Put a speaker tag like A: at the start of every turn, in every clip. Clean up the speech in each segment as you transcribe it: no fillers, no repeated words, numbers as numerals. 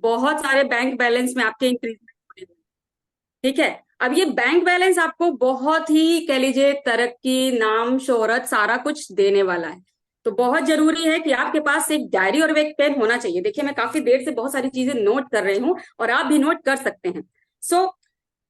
A: बहुत सारे bank balance में आपके इंक्रीजमेंट। ठीक है। अब ये बैंक बैलेंस आपको बहुत ही कह लीजिए तरक्की, नाम, शोहरत, सारा कुछ देने वाला है। तो बहुत जरूरी है कि आपके पास एक डायरी और एक पेन होना चाहिए। देखिए, मैं काफी देर से बहुत सारी चीजें नोट कर रही हूँ और आप भी नोट कर सकते हैं। सो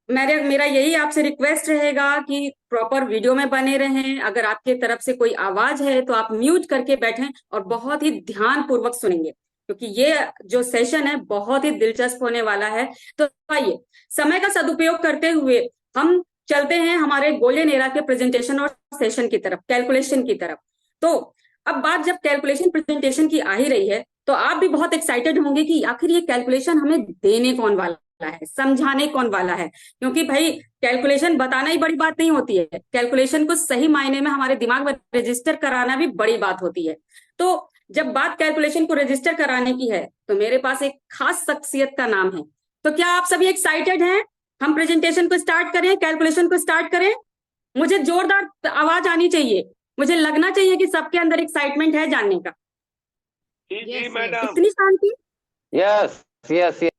A: मेरा मेरा यही आपसे रिक्वेस्ट रहेगा कि प्रॉपर वीडियो में बने रहें। अगर आपके तरफ से कोई आवाज है तो आप म्यूट करके बैठें और बहुत ही ध्यान पूर्वक सुनेंगे, क्योंकि ये जो सेशन है बहुत ही दिलचस्प होने वाला है। तो आइए, समय का सदुपयोग करते हुए हम चलते हैं हमारे गोल्डन एरा के प्रेजेंटेशन और सेशन की तरफ, कैलकुलेशन की तरफ। तो अब बात जब कैलकुलेशन प्रेजेंटेशन की आ ही रही है, तो आप भी बहुत एक्साइटेड होंगे कि आखिर ये कैलकुलेशन हमें देने कौन वाला है, समझाने कौन वाला है। क्योंकि भाई, कैलकुलेशन बताना ही बड़ी बात नहीं होती है, कैलकुलेशन को सही मायने में हमारे दिमाग में रजिस्टर कराना भी बड़ी बात होती है। तो जब बात कैलकुलेशन को रजिस्टर कराने की है, तो मेरे पास एक खास शख्सियत का नाम है। तो क्या आप सभी एक्साइटेड हैं? हम प्रेजेंटेशन को स्टार्ट करें, कैलकुलेशन को स्टार्ट करें? मुझे जोरदार आवाज आनी चाहिए। मुझे लगना चाहिए कि सबके अंदर एक्साइटमेंट है जानने का।
B: जी जी
C: यस यस
B: मैडम।
A: इतनी शांति?
D: Yes yes yes.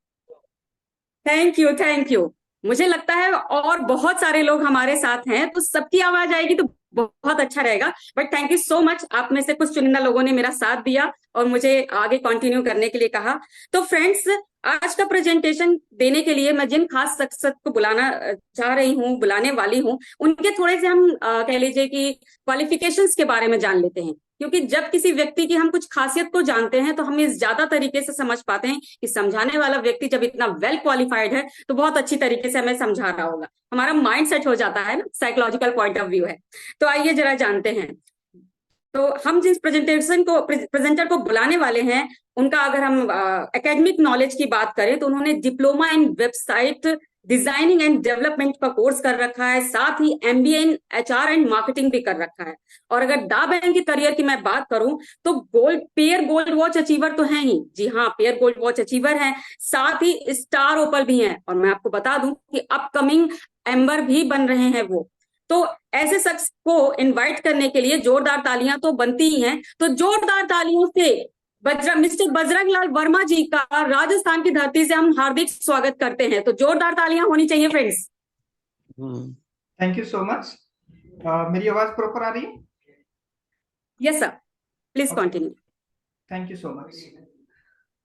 A: Thank you, thank you. मुझे लगता है और बहुत सारे लोग हमारे साथ हैं, तो सबकी आवाज आएगी तो बहुत अच्छा रहेगा। But thank you so much, आप में से कुछ चुनिंदा लोगों ने मेरा साथ दिया और मुझे आगे कंटिन्यू करने के लिए कहा। तो फ्रेंड्स, आज का प्रेजेंटेशन देने के लिए मैं जिन खास शख्सियत को बुलाना चाह रही हूँ, बुलाने वाली हूँ, उनके थोड़े से हम कह लीजिए कि क्वालिफिकेशंस के बारे में जान लेते हैं। क्योंकि जब किसी व्यक्ति की हम कुछ खासियत को जानते हैं तो हम इस ज्यादा तरीके से समझ पाते हैं कि समझाने वाला व्यक्ति जब इतना वेल क्वालिफाइड है तो बहुत अच्छी तरीके से हमें समझा रहा होगा। हमारा माइंड सेट हो जाता है ना, साइकोलॉजिकल पॉइंट ऑफ व्यू है। तो आइए जरा जानते हैं। तो हम जिस प्रेजेंटर को बुलाने वाले हैं, उनका अगर हम एकेडमिक नॉलेज की बात करें तो उन्होंने diploma in website designing and development का कोर्स कर रखा है, साथ ही MBA in HR and marketing भी कर रखा है। और अगर दा बैंक के करियर की मैं बात करूं तो गोल्ड वॉच अचीवर तो है ही, जी हाँ, पेयर गोल्ड वॉच अचीवर है, साथ ही स्टार ओपल भी हैं। और मैं आपको बता दूं कि अपकमिंग एम्बर भी बन रहे हैं वो। तो ऐसे शख्स को इनवाइट करने के लिए जोरदार तालियां तो बनती ही हैं। तो जोरदार तालियों से मिस्टर बजरंग लाल वर्मा जी का राजस्थान की धरती से हम हार्दिक स्वागत करते हैं। तो जोरदार तालियां होनी चाहिए friends.
E: Thank you so much. मेरी आवाज प्रॉपर आ रही है?
A: Yes sir, please continue.
E: Thank you so much.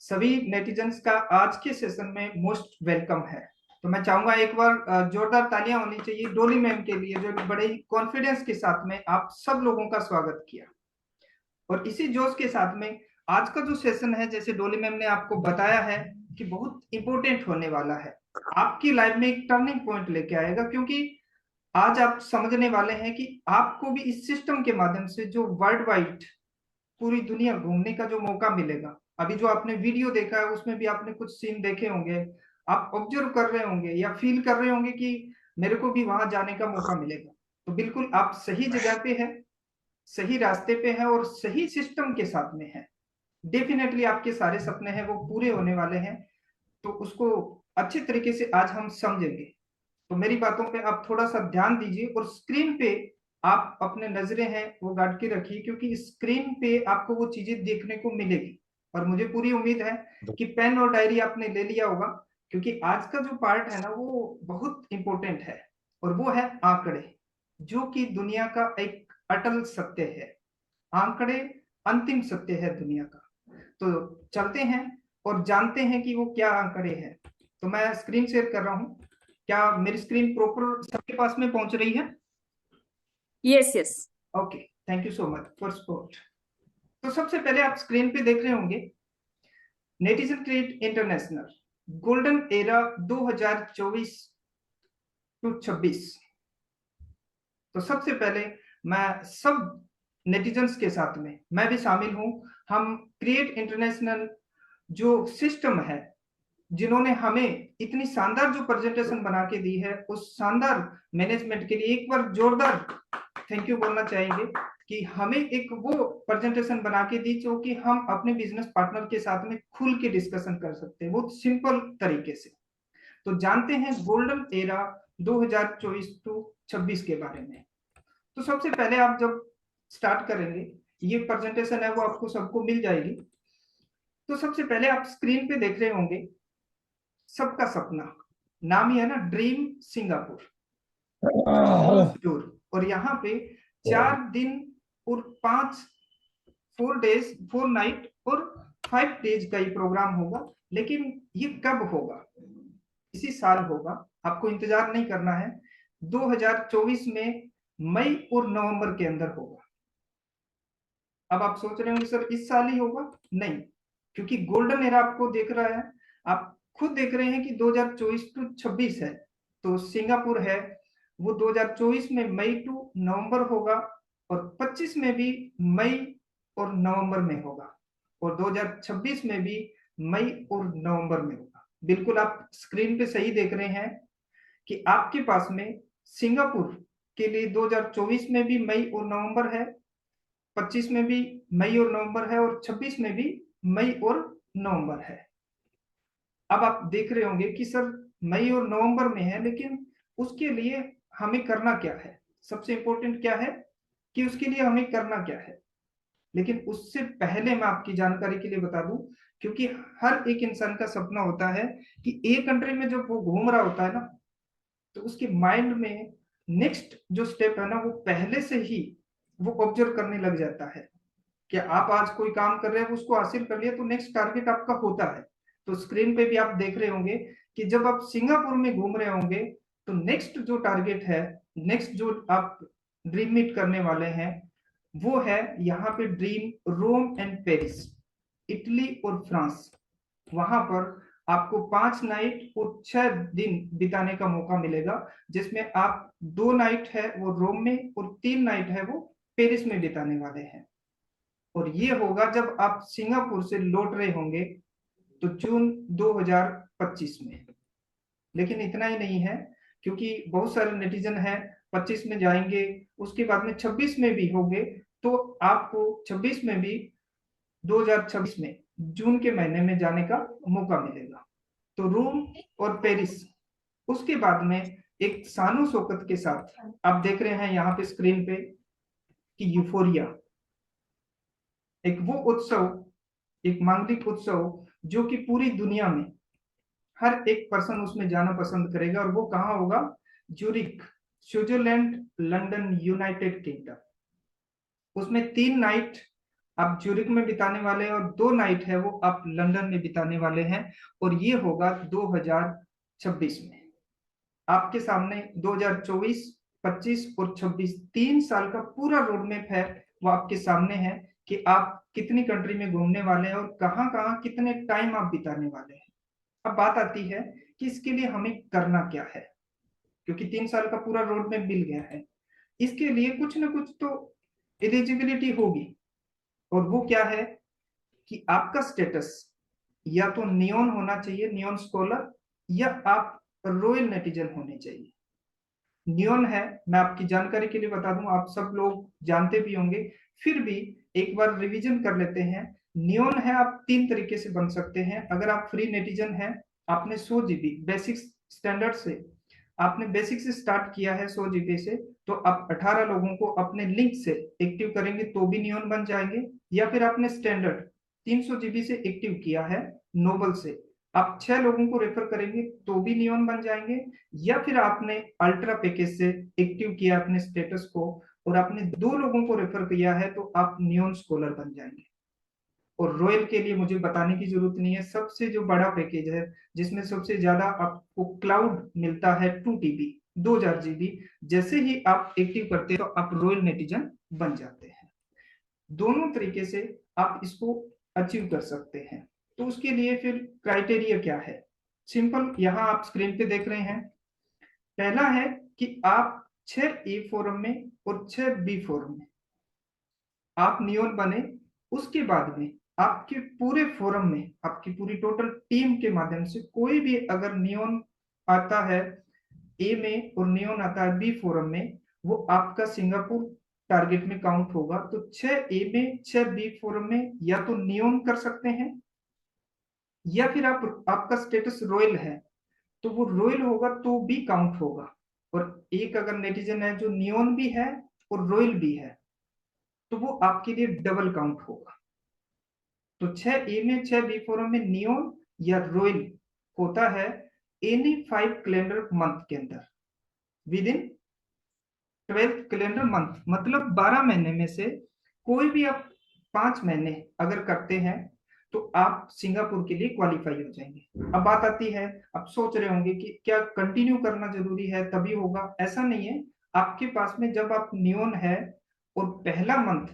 E: सभी नेटिजन्स का आज के सेशन में मोस्ट वेलकम है। तो मैं चाहूंगा एक बार जोरदार तालियां होनी चाहिए डोली मैम के लिए, जो बड़े ही कॉन्फिडेंस के साथ में आप सब लोगों का स्वागत किया। और इसी जोश के साथ में आज का जो सेशन है, जैसे डोली मैम ने आपको बताया है कि बहुत इंपॉर्टेंट होने वाला है, आपकी लाइफ में एक टर्निंग पॉइंट लेके आएगा। क्योंकि आज आप समझने वाले हैं कि आपको भी इस सिस्टम के माध्यम से जो वर्ल्ड वाइड पूरी दुनिया घूमने का जो मौका मिलेगा। अभी जो आपने वीडियो देखा है उसमें भी आपने कुछ सीन देखे होंगे, आप ऑब्जर्व कर रहे होंगे या फील कर रहे होंगे कि मेरे को भी वहां जाने का मौका मिलेगा। तो बिल्कुल आप सही जगह पे है, सही रास्ते पे है और सही सिस्टम के साथ में है। डेफिनेटली आपके सारे सपने हैं वो पूरे होने वाले हैं। तो उसको अच्छे तरीके से आज हम समझेंगे। तो मेरी बातों पे आप थोड़ा सा ध्यान दीजिए और स्क्रीन पे आप अपने नजरें हैं वो गाड़ के रखिए, क्योंकि स्क्रीन पे आपको वो चीजें देखने को मिलेगी। और मुझे पूरी उम्मीद है कि पेन और डायरी आपने ले लिया होगा, क्योंकि आज का जो पार्ट है ना वो बहुत इंपॉर्टेंट है। और वो है आंकड़े, जो कि दुनिया का एक अटल सत्य है। आंकड़े अंतिम सत्य है दुनिया का। तो चलते हैं और जानते हैं कि वो क्या आंकड़े हैं। तो मैं स्क्रीन शेयर कर रहा हूँ। क्या मेरी स्क्रीन प्रॉपर सबके पास में पहुंच रही है?
A: Yes yes.
E: Okay, thank you so much for support. तो सबसे पहले आप स्क्रीन पे देख रहे होंगे netizen create international golden era 2024 to 26। तो सबसे पहले मैं सब नेटिजन्स के साथ में मैं भी शामिल हूं। हम क्रिएट इंटरनेशनल जो सिस्टम है, जिन्होंने हमें इतनी शानदार जो प्रेजेंटेशन बना के दी है, उस शानदार मैनेजमेंट के लिए एक बार जोरदार थैंक यू बोलना चाहेंगे कि हमें एक वो प्रेजेंटेशन बना के दी जो कि हम अपने बिजनेस पार्टनर के साथ में खुल के डिस्कशन कर सकते हैं बहुत सिंपल तरीके से। तो जानते हैं गोल्डन एरा 2024 टू 26 के बारे में। तो सबसे पहले आप जब स्टार्ट करेंगे, ये प्रेजेंटेशन है वो आपको सबको मिल जाएगी। तो सबसे पहले आप स्क्रीन पे देख रहे होंगे सबका सपना, नाम ही है ना, ड्रीम सिंगापुर क्रूज टूर। और यहाँ पे 4 दिन और 4 डेज 4 नाइट और 5 डेज का ये प्रोग्राम होगा। लेकिन ये कब होगा? इसी साल होगा, आपको इंतजार नहीं करना है। 2024 में मई और नवंबर के अंदर होगा। अब आप सोच रहे होंगे सर इस साल ही होगा? नहीं, क्योंकि गोल्डन एरा आपको देख रहा है, आप खुद देख रहे हैं कि 2024 टू 26 है। तो सिंगापुर है वो 2024 में मई टू नवंबर होगा, और 25 में भी मई और नवंबर में होगा, और 2026 में भी मई और नवंबर में होगा। बिल्कुल आप स्क्रीन पे सही देख रहे हैं कि आपके पास में सिंगापुर के लिए 2024 में भी मई और नवंबर है, 25 में भी मई और नवंबर है, और 26 में भी मई और नवंबर है। अब आप देख रहे होंगे कि सर मई और नवंबर में है, लेकिन उसके लिए हमें करना क्या है? सबसे इंपॉर्टेंट क्या है कि उसके लिए हमें करना क्या है। लेकिन उससे पहले मैं आपकी जानकारी के लिए बता दूं, क्योंकि हर एक इंसान का सपना होता है कि एक कंट्री में जब वो घूम रहा होता है ना, तो उसके माइंड में नेक्स्ट जो स्टेप है ना, वो पहले से ही वो ऑब्जर्व करने लग जाता है कि आप आज कोई काम कर रहे हैं, उसको हासिल कर लिया तो नेक्स्ट टारगेट आपका होता है। तो स्क्रीन पे भी आप देख रहे होंगे कि जब आप सिंगापुर में घूम रहे होंगे, तो नेक्स्ट जो टारगेट है, नेक्स्ट जो आप ड्रीम मीट करने वाले हैं, वो है यहाँ पे dream Rome and Paris, Italy और फ्रांस। वहां पर आपको 5 नाइट और 6 दिन बिताने का मौका मिलेगा, जिसमें आप 2 नाइट है वो रोम में और 3 नाइट है वो पेरिस में बिताने वाले हैं। और ये होगा जब आप सिंगापुर से लौट रहे होंगे, तो जून 2025 में। लेकिन इतना ही नहीं है, क्योंकि बहुत सारे नेटिजन हैं 25 में जाएंगे, उसके बाद में 26 में भी होंगे, तो आपको 26 में भी 2026 में जून के महीने में जाने का मौका मिलेगा। तो रोम और पेरिस, उसके बाद में एक सानू शौकत के साथ आप देख रहे हैं यहाँ पे स्क्रीन पे कि यूफोरिया, एक वो उत्सव, एक मांगलिक उत्सव जो कि पूरी दुनिया में हर एक पर्सन उसमें जाना पसंद करेगा। और वो कहाँ होगा? Zurich, Switzerland, London, United kingdom. उसमें 3 नाइट आप ज्यूरिक में बिताने वाले हैं, और 2 नाइट है वो आप लंदन में बिताने वाले हैं। और ये होगा 2026 में। आपके सामने 2024, 25 और 26 3 साल का पूरा रोड मैप है, वो आपके सामने है कि आप कितनी कंट्री में घूमने वाले हैं और कहाँ कहाँ कितने टाइम आप बिताने वाले हैं। अब बात आती है कि इसके लिए हमें करना क्या है, क्योंकि 3 साल का पूरा रोड मैप मिल गया है। इसके लिए कुछ ना कुछ तो एलिजिबिलिटी होगी, और वो क्या है कि आपका स्टेटस या तो नियॉन होना चाहिए, नियॉन स्कॉलर, या आप रॉयल नेटिजन होने चाहिए। नियॉन है, मैं आपकी जानकारी के लिए बता दूं, आप सब लोग जानते भी होंगे, फिर भी एक बार रिवीजन कर लेते हैं। नियॉन है, आप 3 तरीके से बन सकते हैं। अगर आप फ्री नेटिजन हैं, आपने 100 GB बेसिक स्टैंडर्ड से, आपने बेसिक से स्टार्ट किया है 100 GB से, तो आप 18 लोगों को अपने लिंक से एक्टिव करेंगे तो भी नियॉन बन जाएंगे। या फिर आपने स्टैंडर्ड 300 GB से एक्टिव किया है नोबल से, आप 6 लोगों को रेफर करेंगे तो भी नियॉन बन जाएंगे। या फिर आपने अल्ट्रा पैकेज से एक्टिव किया अपने स्टेटस को, और आपने 2 लोगों को रेफर किया है, तो आप नियॉन स्कॉलर बन जाएंगे। और रॉयल के लिए मुझे बताने की जरूरत नहीं है, सबसे जो बड़ा पैकेज है, जिसमें सबसे ज्यादा आपको क्लाउड मिलता है 2 TB, 2000 GB, जैसे ही आप एक्टिव करते हैं तो आप रॉयल नेटिजन बन जाते हैं। दोनों तरीके से आप इसको अचीव कर सकते हैं। तो उसके लिए फिर क्राइटेरिया क्या है? सिंपल, यहाँ आप स्क्रीन पे देख रहे हैं। पहला है कि आप 6A फोरम में और 6B फोरम में आप नियॉन बने। उसके बाद में आपके पूरे फोरम में, आपकी पूरी टोटल टीम के माध्यम से कोई भी अगर नियॉन आता है ए में और नियॉन आता है बी फोरम में, वो आपका सिंगापुर टारगेट में काउंट होगा। तो 6A में 6B फोरम में या तो नियॉन कर सकते हैं, या फिर आपका स्टेटस रॉयल है तो वो रॉयल होगा तो भी काउंट होगा। और एक अगर नेटिजन है जो नियॉन भी है और रॉयल भी है, तो वो आपके लिए डबल काउंट होगा। तो 6A में 6B फोरम में नियोन या रॉयल होता है एनी 5 कैलेंडर मंथ के अंदर, विद इन 12 कैलेंडर मंथ, मतलब 12 महीने में से कोई भी आप 5 महीने अगर करते हैं तो आप सिंगापुर के लिए क्वालिफाई हो जाएंगे। अब बात आती है, आप सोच रहे होंगे कि क्या कंटिन्यू करना जरूरी है तभी होगा? ऐसा नहीं है। आपके पास में जब आप नियोन है और पहला मंथ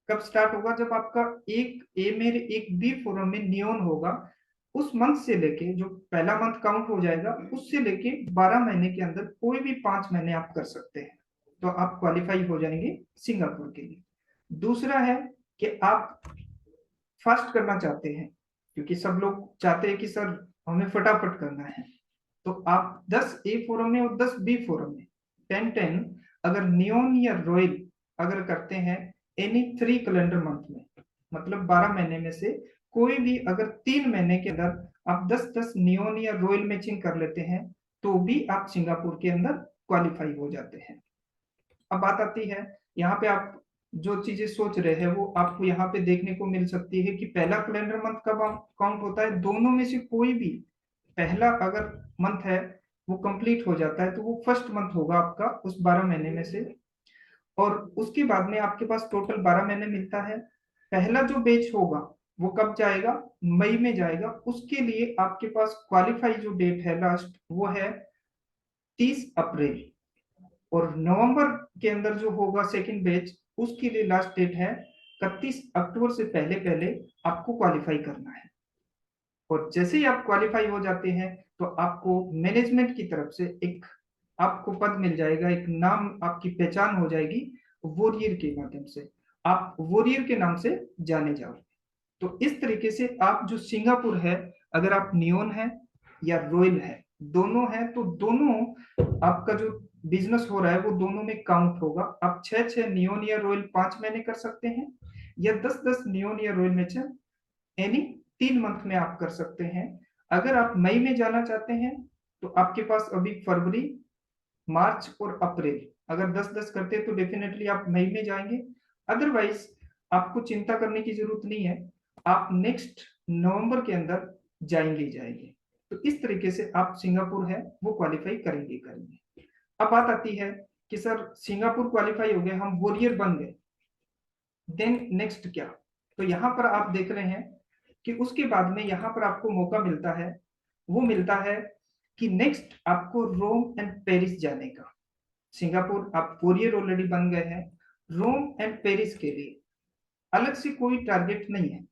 E: कब स्टार्ट होगा, जब आपका एक ए में एक बी फोरम में नियोन होगा, उस मंथ से लेके जो पहला मंथ काउंट हो जाएगा, उससे लेके 12 महीने के अंदर कोई भी 5 महीने आप कर सकते हैं, तो आप क्वालिफाई हो जाएंगे सिंगापुर के लिए। दूसरा है कि आप फास्ट करना चाहते हैं, क्योंकि सब लोग चाहते हैं कि सर हमें फटाफट करना है, तो आप 10A फोरम में और 10B फोरम में 10-10 अगर नियोन या रॉयल अगर करते हैं एनी 3 कैलेंडर मंथ में, मतलब 12 महीने में से कोई भी अगर 3 महीने के अंदर आप 10-10 नियोन या रॉयल मैचिंग कर लेते हैं, तो भी आप सिंगापुर के अंदर क्वालिफाई हो जाते हैं। अब बात आती है, यहाँ पे आप जो चीजें सोच रहे हैं वो आपको यहाँ पे देखने को मिल सकती है कि पहला कैलेंडर मंथ कब काउंट होता है। दोनों में से कोई भी पहला अगर मंथ है वो कंप्लीट हो जाता है तो वो फर्स्ट मंथ होगा आपका उस 12 महीने में से, और उसके बाद में आपके पास टोटल 12 महीने मिलता है। पहला जो बैच होगा वो कब जाएगा? मई में जाएगा। उसके लिए आपके पास क्वालिफाई जो डेट है लास्ट, वो है 30 अप्रैल, और नवंबर के अंदर जो होगा सेकंड बैच, उसके लिए लास्ट डेट है 31 अक्टूबर से पहले पहले आपको क्वालिफाई करना है। और जैसे ही आप क्वालिफाई हो जाते हैं तो आपको मैनेजमेंट की तरफ से एक आपको पद मिल जाएगा, एक नाम, आपकी पहचान हो जाएगी वॉरियर के माध्यम से, आप वॉरियर के नाम से जाने जाओगे। तो इस तरीके से आप जो सिंगापुर है, अगर आप नियोन है या रॉयल है, दोनों है, तो दोनों आपका जो बिजनेस हो रहा है वो दोनों में काउंट होगा। आप 6-6 नियोन या रॉयल 5 महीने कर सकते हैं, या 10-10 नियोन या रॉयल मैचर एनी 3 मंथ में आप कर सकते हैं। अगर आप मई में जाना चाहते हैं तो आपके पास अभी फरवरी, मार्च और अप्रैल, अगर 10-10 करते हैं तो डेफिनेटली आप मई में जाएंगे। अदरवाइज आपको चिंता करने की जरूरत नहीं है, आप नेक्स्ट नवंबर के अंदर जाएंगे ही जाएंगे। तो इस तरीके से आप सिंगापुर है वो क्वालिफाई करेंगे करेंगे। अब बात आती है कि सर सिंगापुर क्वालिफाई हो गए, हम वॉरियर बन गए, देन नेक्स्ट क्या? तो यहाँ पर आप देख रहे हैं कि उसके बाद में यहाँ पर आपको मौका मिलता है, वो मिलता है कि नेक्स्ट आपको रोम एंड पेरिस जाने का। सिंगापुर आप वॉरियर ऑलरेडी बन गए हैं, रोम एंड पेरिस के लिए अलग से कोई टारगेट नहीं है।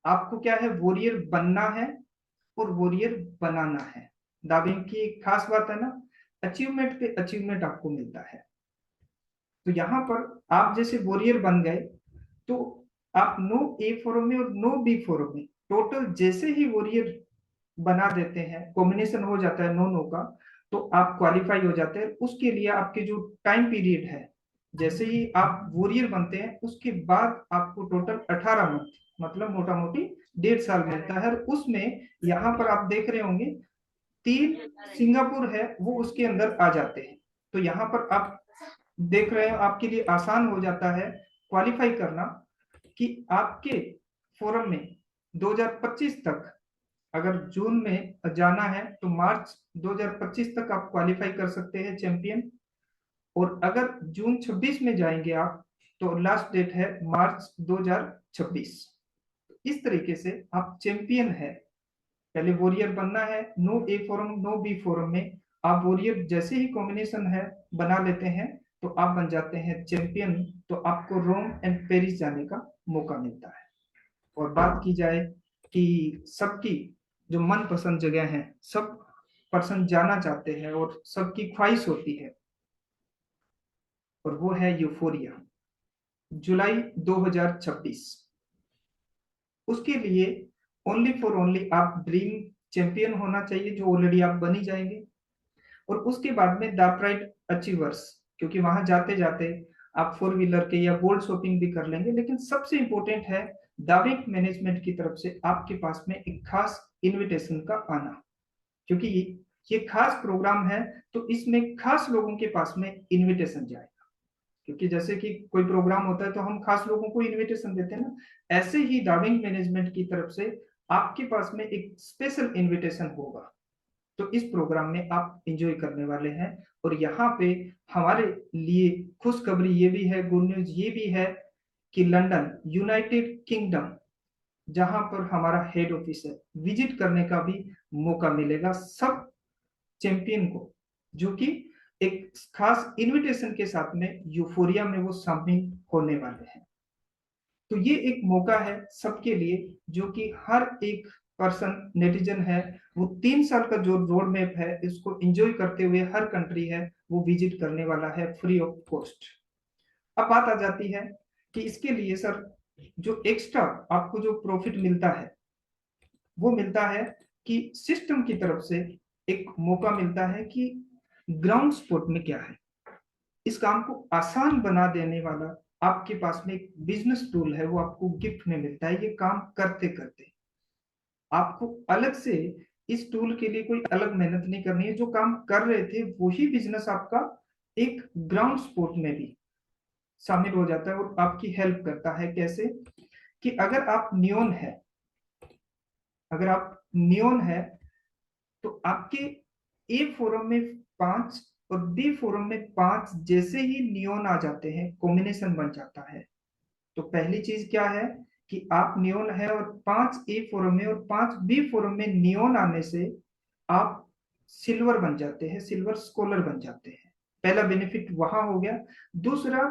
E: आपको क्या है, वॉरियर बनना है और वॉरियर बनाना है। दाविंग की एक खास बात है ना, अचीवमेंट पे अचीवमेंट आपको मिलता है। तो यहाँ पर आप जैसे वॉरियर बन गए तो आप नो ए फोरम में और नो बी फोरम में टोटल जैसे ही वॉरियर बना देते हैं, कॉम्बिनेशन हो जाता है नो नो का, तो आप क्वालिफाई हो जाते हैं। उसके लिए आपके जो टाइम पीरियड है, जैसे ही आप वॉरियर बनते हैं उसके बाद आपको टोटल 18 मंथ, मतलब मोटा मोटी 1.5 साल मिलता है। और उसमें यहाँ पर आप देख रहे होंगे 3 सिंगापुर है वो उसके अंदर आ जाते हैं। तो यहाँ पर आप देख रहे हो आपके लिए आसान हो जाता है क्वालिफाई करना, कि आपके फोरम में 2025 तक, अगर जून में जाना है तो मार्च 2025 तक आप क्वालिफाई कर सकते हैं चैंपियन, और अगर जून 26 में जाएंगे आप तो लास्ट डेट है मार्च 2026। इस तरीके से आप चैंपियन है। पहले वॉरियर बनना है, नो ए फोरम नो बी फोरम में आप वॉरियर जैसे ही कॉम्बिनेशन है बना लेते हैं तो आप बन जाते हैं चैंपियन। तो आपको रोम एंड पेरिस जाने का मौका मिलता है। और बात की जाए कि सबकी जो मनपसंद जगह है, सब पर्सन जाना चाहते हैं और सबकी ख्वाहिश होती है, और वो है यूफोरिया, जुलाई 2026। उसके लिए ओनली फॉर ओनली आप ड्रीम चैंपियन होना चाहिए, जो ऑलरेडी आप बनी जाएंगे। और उसके बाद में द प्राइड अचीवर्स, क्योंकि वहां जाते जाते आप 4 व्हीलर के या गोल्ड शॉपिंग भी कर लेंगे, लेकिन सबसे इंपॉर्टेंट है दाविक मैनेजमेंट की तरफ से आपके पास में एक खास इनविटेशन का आना, क्योंकि ये खास प्रोग्राम है तो इसमें खास लोगों के पास में इनविटेशन जाएगा। क्योंकि जैसे कि कोई प्रोग्राम होता है तो हम खास लोगों को इनविटेशन देते हैं ना, ऐसे ही दाविंग मैनेजमेंट की तरफ से आपके पास में एक स्पेशल इनविटेशन होगा। तो इस प्रोग्राम में आप एंजॉय करने वाले हैं। और यहाँ पे हमारे लिए खुशखबरी ये भी है, गुड न्यूज ये भी है कि लंदन यूनाइटेड किंगडम जहां पर हमारा हेड ऑफिस है, विजिट करने का भी मौका मिलेगा सब चैंपियन को, जो कि एक खास इनविटेशन के साथ में यूफोरिया में वो शामिल होने वाले हैं। तो ये एक मौका है सबके लिए, जो कि हर एक पर्सन नेटिजन है वो 3 साल का जो रोड मैप है इसको एंजॉय करते हुए हर कंट्री है वो विजिट करने वाला है फ्री ऑफ कॉस्ट। अब बात आ जाती है कि इसके लिए सर जो एक्स्ट्रा आपको जो प्रॉफिट मिलता है वो मिलता है कि सिस्टम की तरफ से एक मौका मिलता है कि ग्राउंड सपोर्ट में क्या है, इस काम को आसान बना देने वाला आपके पास में एक बिजनेस टूल है, वो आपको गिफ्ट में मिलता है। ये काम करते करते आपको अलग से इस टूल के लिए कोई अलग मेहनत नहीं करनी है। जो काम कर रहे थे वही बिजनेस आपका एक ग्राउंड सपोर्ट में भी शामिल हो जाता है और आपकी हेल्प करता है। कैसे कि अगर आप नियोन है तो आपके ए फोरम में 5 और बी फोरम में 5 जैसे ही नियोन आ जाते हैं, कॉम्बिनेशन बन जाता है। तो पहली चीज क्या है कि आप नियोन है और 5 ए फोरम में और 5 बी फोरम में नियोन आने से आप सिल्वर बन जाते हैं, सिल्वर स्कॉलर बन जाते हैं। पहला बेनिफिट वहां हो गया। दूसरा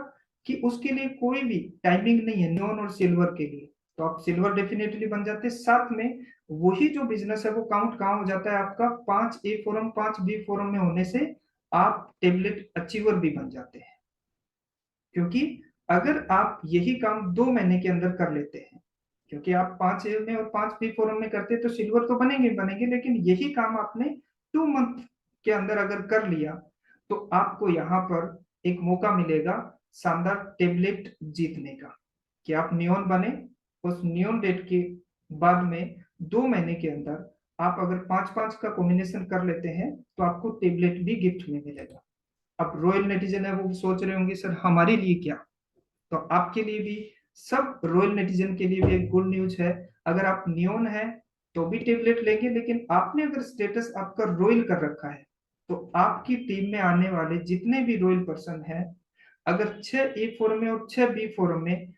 E: कि उसके लिए कोई भी टाइमिंग नहीं है नियोन और सिल्वर के लिए, तो आप सिल्वर डेफिनेटली बन जाते हैं। साथ में वही जो बिजनेस है वो काउंट कहाँ हो जाता है आपका 5 ए फोरम 5 बी फोरम में होने से आप टेबलेट अचीवर भी बन जाते हैं। क्योंकि अगर आप यही काम 2 महीने के अंदर कर लेते हैं, क्योंकि आप 5 ए में और 5 बी फोरम में करते तो सिल्वर तो बनेंगे बनेंगे, लेकिन यही काम आपने 2 मंथ के अंदर अगर कर लिया तो आपको यहाँ पर एक मौका मिलेगा शानदार टेबलेट जीतने का। कि आप नियोन बने, उस नियोन डेट के बाद में 2 महीने के अंदर आप अगर 5-5 का कॉम्बिनेशन कर लेते हैं तो आपको टेबलेट भी गिफ्ट में मिलेगा। अब रॉयल नेटिजन है वो सोच रहे होंगे सर हमारे लिए क्या, तो आपके लिए भी, सब रॉयल नेटिजन के लिए भी एक गुड न्यूज है। अगर आप नियोन है तो भी टेबलेट लेंगे, लेकिन आपने अगर स्टेटस आपका रॉयल कर रखा है तो आपकी टीम में आने वाले जितने भी रॉयल पर्सन हैं, अगर 6 ए फोरम में और 6 बी फोरम में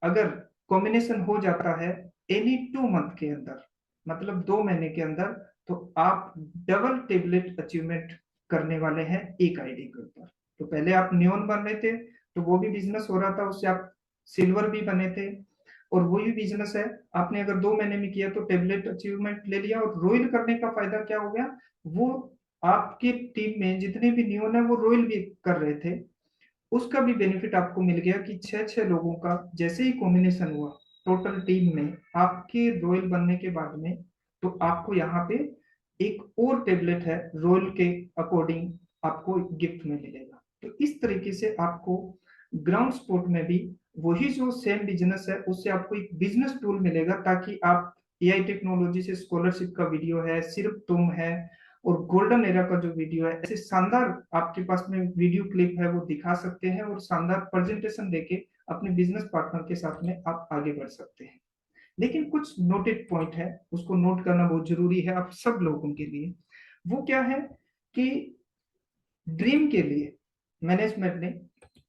E: अगर कॉम्बिनेशन हो जाता है एनी 2 मंथ के अंदर, मतलब 2 महीने के अंदर, तो आप डबल टेबलेट अचीवमेंट करने वाले हैं एक आईडी के ऊपर। तो पहले आप नियोन बन रहे थे तो वो भी बिजनेस हो रहा था, उससे आप सिल्वर भी बने थे, और वही बिजनेस है आपने अगर 2 महीने में किया तो टेबलेट अचीवमेंट ले लिया। और रोयल करने का फायदा क्या हो गया, वो आपकी टीम में जितने भी नियोन है वो रोयल भी कर रहे थे, उसका भी बेनिफिट आपको मिल गया कि 6-6 लोगों का जैसे ही कॉम्बिनेशन हुआ टोटल टीम में आपके रॉयल बनने के बाद में, तो आपको यहाँ पे एक और टेबलेट है रॉयल के अकॉर्डिंग आपको गिफ्ट में मिलेगा। तो इस तरीके से आपको ग्राउंड स्पोर्ट में भी वही जो सेम बिजनेस है उससे आपको एक बिजनेस टूल मिलेगा, ताकि आप एआई टेक्नोलॉजी से स्कॉलरशिप का वीडियो है, सिर्फ तुम है और गोल्डन एरा का जो वीडियो है, ऐसे शानदार आपके पास में वीडियो क्लिप है वो दिखा सकते हैं और शानदार प्रेजेंटेशन देके अपने बिजनेस पार्टनर के साथ में आप आगे बढ़ सकते हैं। लेकिन कुछ नोटेड पॉइंट है, उसको नोट करना बहुत जरूरी है आप सब लोगों के लिए। वो क्या है कि ड्रीम के लिए मैनेजमेंट ने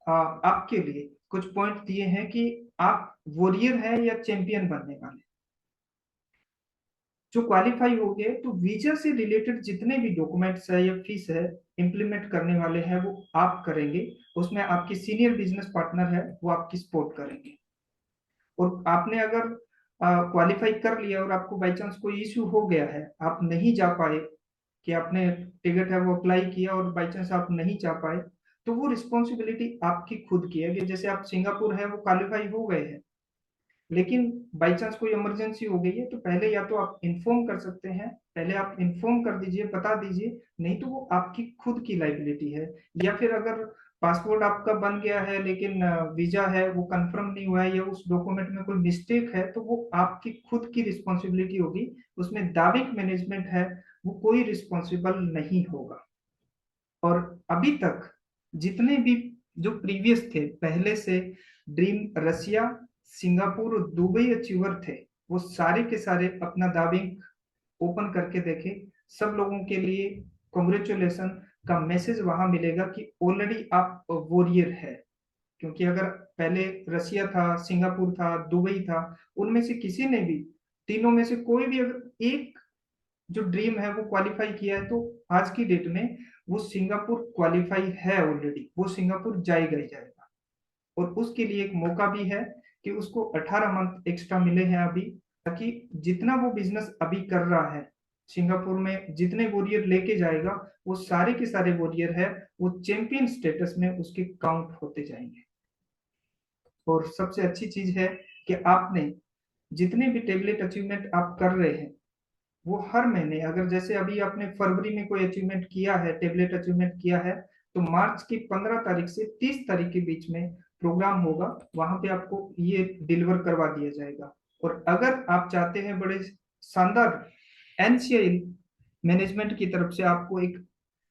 E: आपके लिए कुछ पॉइंट दिए हैं कि आप वॉरियर है या चैंपियन बनने वाले। जो क्वालिफाई हो गए तो वीजा से रिलेटेड जितने भी डॉक्यूमेंट्स है या फीस है इंप्लीमेंट करने वाले हैं वो आप करेंगे, उसमें आपकी सीनियर बिजनेस पार्टनर है वो आपकी सपोर्ट करेंगे। और आपने अगर क्वालिफाई कर लिया और आपको बाई चांस कोई इश्यू हो गया है, आप नहीं जा पाए, कि आपने टिकट है वो अप्लाई किया और बाई चांस आप नहीं जा पाए, तो वो रिस्पॉन्सिबिलिटी आपकी खुद की है। कि जैसे आप सिंगापुर है वो क्वालिफाई हो गए हैं, लेकिन बाई चांस कोई इमरजेंसी हो गई है तो पहले या तो आप इन्फॉर्म कर सकते हैं, पहले आप इन्फॉर्म कर दीजिए, बता दीजिए, नहीं तो वो आपकी खुद की लाइबिलिटी है। या फिर अगर पासपोर्ट आपका बन गया है लेकिन वीजा है वो कंफर्म नहीं हुआ है या उस डॉक्यूमेंट में कोई मिस्टेक है, तो वो आपकी खुद की रिस्पॉन्सिबिलिटी होगी, उसमें दाविक मैनेजमेंट है वो कोई रिस्पॉन्सिबल नहीं होगा। और अभी तक जितने भी जो प्रीवियस थे पहले से, ड्रीम रसिया, सिंगापुर और दुबई अचीवर थे, वो सारे के सारे अपना दाविंग ओपन करके देखे। सब लोगों के लिए कॉन्ग्रेचुलेशन का मैसेज वहां मिलेगा कि ऑलरेडी आप वॉरियर है। क्योंकि अगर पहले रसिया था, सिंगापुर था, दुबई था, उनमें से किसी ने भी, तीनों में से कोई भी अगर एक जो ड्रीम है वो क्वालिफाई किया है, तो आज की डेट में वो सिंगापुर क्वालिफाई है ऑलरेडी, वो सिंगापुर जाएगा ही जाएगा। और उसके लिए एक मौका भी है कि उसको 18 मंथ एक्स्ट्रा मिले हैं अभी, ताकि जितना वो बिजनेस अभी कर रहा है सिंगापुर में, जितने वॉरियर लेके जाएगा, वो सारे के सारे वॉरियर है वो चैंपियन स्टेटस में उसके काउंट होते जाएंगे। और सबसे अच्छी चीज है कि आपने जितने भी टेबलेट अचीवमेंट आप कर रहे हैं, वो हर महीने, अगर जैसे अभी आपने फरवरी में कोई अचीवमेंट किया है, टेबलेट अचीवमेंट किया है, तो मार्च की 15 तारीख से 30 तारीख के बीच में प्रोग्राम होगा, वहां पे आपको ये डिलीवर करवा दिया जाएगा। और अगर आप चाहते हैं बड़े शानदार एनसीआई मैनेजमेंट की तरफ से आपको एक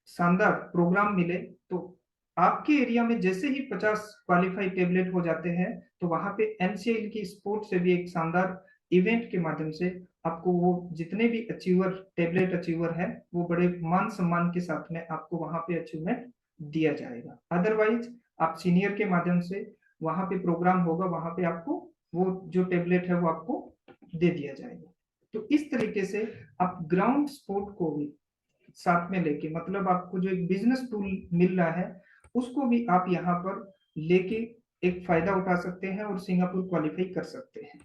E: शानदार प्रोग्राम मिले, तो आपके एरिया में जैसे ही 50 क्वालिफाई टेबलेट हो जाते हैं, तो वहां पे एनसीएल की सपोर्ट से भी एक शानदार इवेंट के माध्यम से आपको वो जितने भी अचीवर, टेबलेट अचीवर है, वो बड़े मान सम्मान के साथ में आपको वहां पे अचीवमेंट दिया जाएगा। अदरवाइज आप सीनियर के माध्यम से वहां पे प्रोग्राम होगा, वहां पे आपको वो जो टेबलेट है वो आपको दे दिया जाएगा। तो इस तरीके से आप ग्राउंड सपोर्ट को भी साथ में लेके, मतलब आपको जो एक बिजनेस टूल मिल रहा है उसको भी आप यहाँ पर लेके एक फायदा उठा सकते हैं और सिंगापुर क्वालिफाई कर सकते हैं।